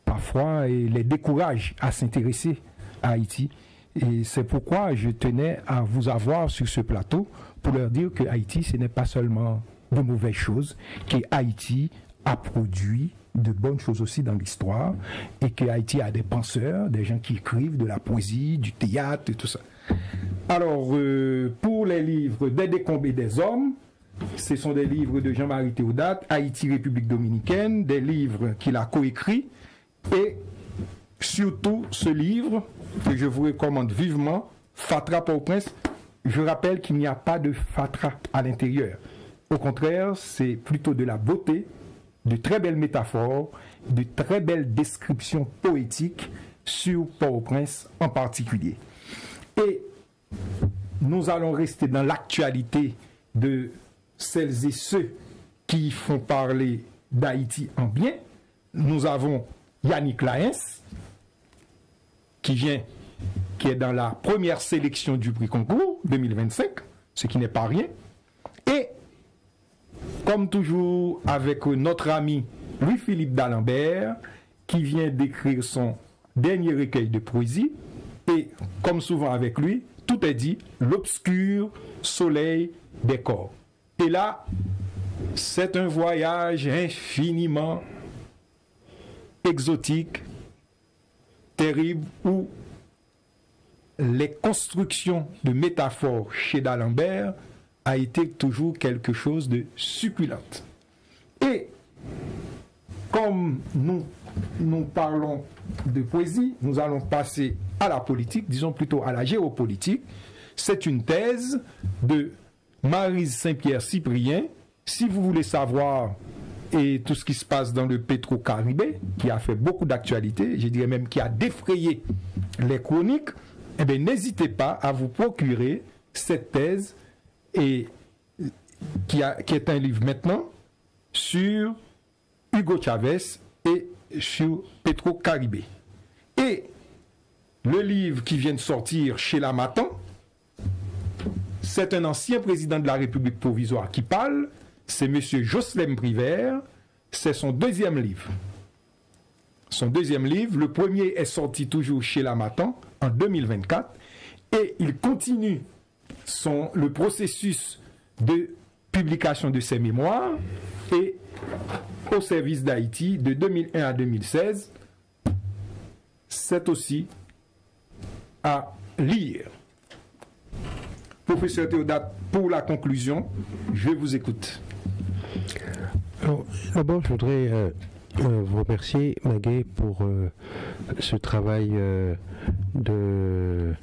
parfois les découragent à s'intéresser à Haïti. Et c'est pourquoi je tenais à vous avoir sur ce plateau pour leur dire que Haïti, ce n'est pas seulement de mauvaises choses, que Haïti a produit de bonnes choses aussi dans l'histoire, et que Haïti a des penseurs, des gens qui écrivent de la poésie, du théâtre et tout ça. Alors, pour les livres Des décombres et des hommes, ce sont des livres de Jean-Marie Théodat, Haïti, République dominicaine, des livres qu'il a coécrits, et surtout ce livre que je vous recommande vivement, Fatra Port-au-Prince. Je rappelle qu'il n'y a pas de Fatra à l'intérieur. Au contraire, c'est plutôt de la beauté, de très belles métaphores, de très belles descriptions poétiques sur Port-au-Prince en particulier. Et nous allons rester dans l'actualité de celles et ceux qui font parler d'Haïti en bien. Nous avons Yannick Laens, qui est dans la première sélection du prix concours 2025, ce qui n'est pas rien. Et, comme toujours, avec notre ami Louis-Philippe d'Alembert, qui vient d'écrire son dernier recueil de poésie. Et, comme souvent avec lui, tout est dit, l'obscur soleil des corps. Et là, c'est un voyage infiniment exotique, terrible, où les constructions de métaphores chez D'Alembert a été toujours quelque chose de succulent. Et comme nous parlons de poésie, nous allons passer à la politique, disons plutôt à la géopolitique. C'est une thèse de Maryse Saint-Pierre-Cyprien. Si vous voulez savoir et tout ce qui se passe dans le Petro-Caribé, qui a fait beaucoup d'actualité, je dirais même qui a défrayé les chroniques, eh bien, n'hésitez pas à vous procurer cette thèse et qui est un livre maintenant sur Hugo Chavez et sur Petro-Caribé. Et le livre qui vient de sortir chez L'Harmattan, c'est un ancien président de la République provisoire qui parle, c'est M. Jocelyn Privert, c'est son deuxième livre. Son deuxième livre, le premier est sorti toujours chez L'Harmattan en 2024 et il continue le processus de publication de ses mémoires et au service d'Haïti de 2001 à 2016. C'est aussi à lire. Professeur Théodate, pour la conclusion, je vous écoute. D'abord, je voudrais vous remercier, Maguet, pour ce travail de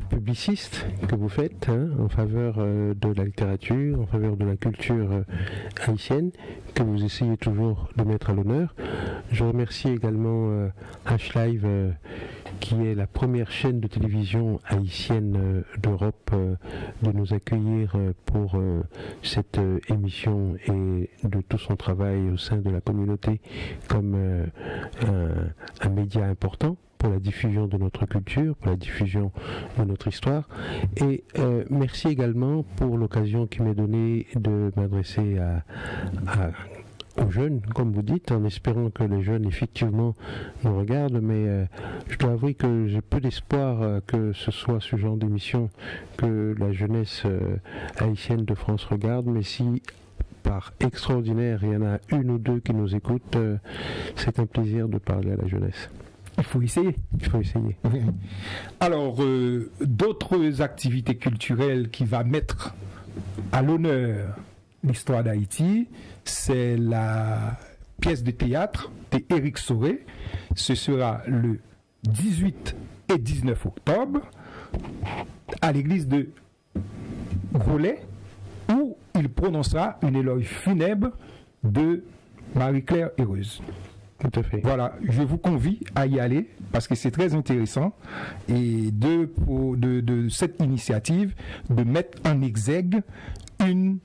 publiciste que vous faites en faveur de la littérature, en faveur de la culture haïtienne, que vous essayez toujours de mettre à l'honneur. Je remercie également H-Live, qui est la première chaîne de télévision haïtienne d'Europe, de nous accueillir pour cette émission et de tout son travail au sein de la communauté comme un média important pour la diffusion de notre culture, pour la diffusion de notre histoire. Et merci également pour l'occasion qui m'est donnée de m'adresser aux jeunes, comme vous dites, en espérant que les jeunes effectivement nous regardent, mais je dois avouer que j'ai peu d'espoir que ce soit ce genre d'émission que la jeunesse haïtienne de France regarde, mais si par extraordinaire il y en a une ou deux qui nous écoutent, c'est un plaisir de parler à la jeunesse. Il faut essayer. Il faut essayer. Alors, d'autres activités culturelles qui va mettre à l'honneur l'histoire d'Haïti, c'est la pièce de théâtre d'Éric Soré. Ce sera le 18 et 19 octobre à l'église de Groslay, où il prononcera une éloge funèbre de Marie-Claire Heureuse. Tout à fait. Voilà, je vous convie à y aller parce que c'est très intéressant et de cette initiative de mettre en exergue une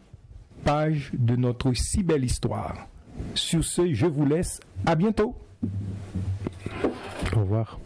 page de notre si belle histoire. Sur ce, je vous laisse. À bientôt. Au revoir.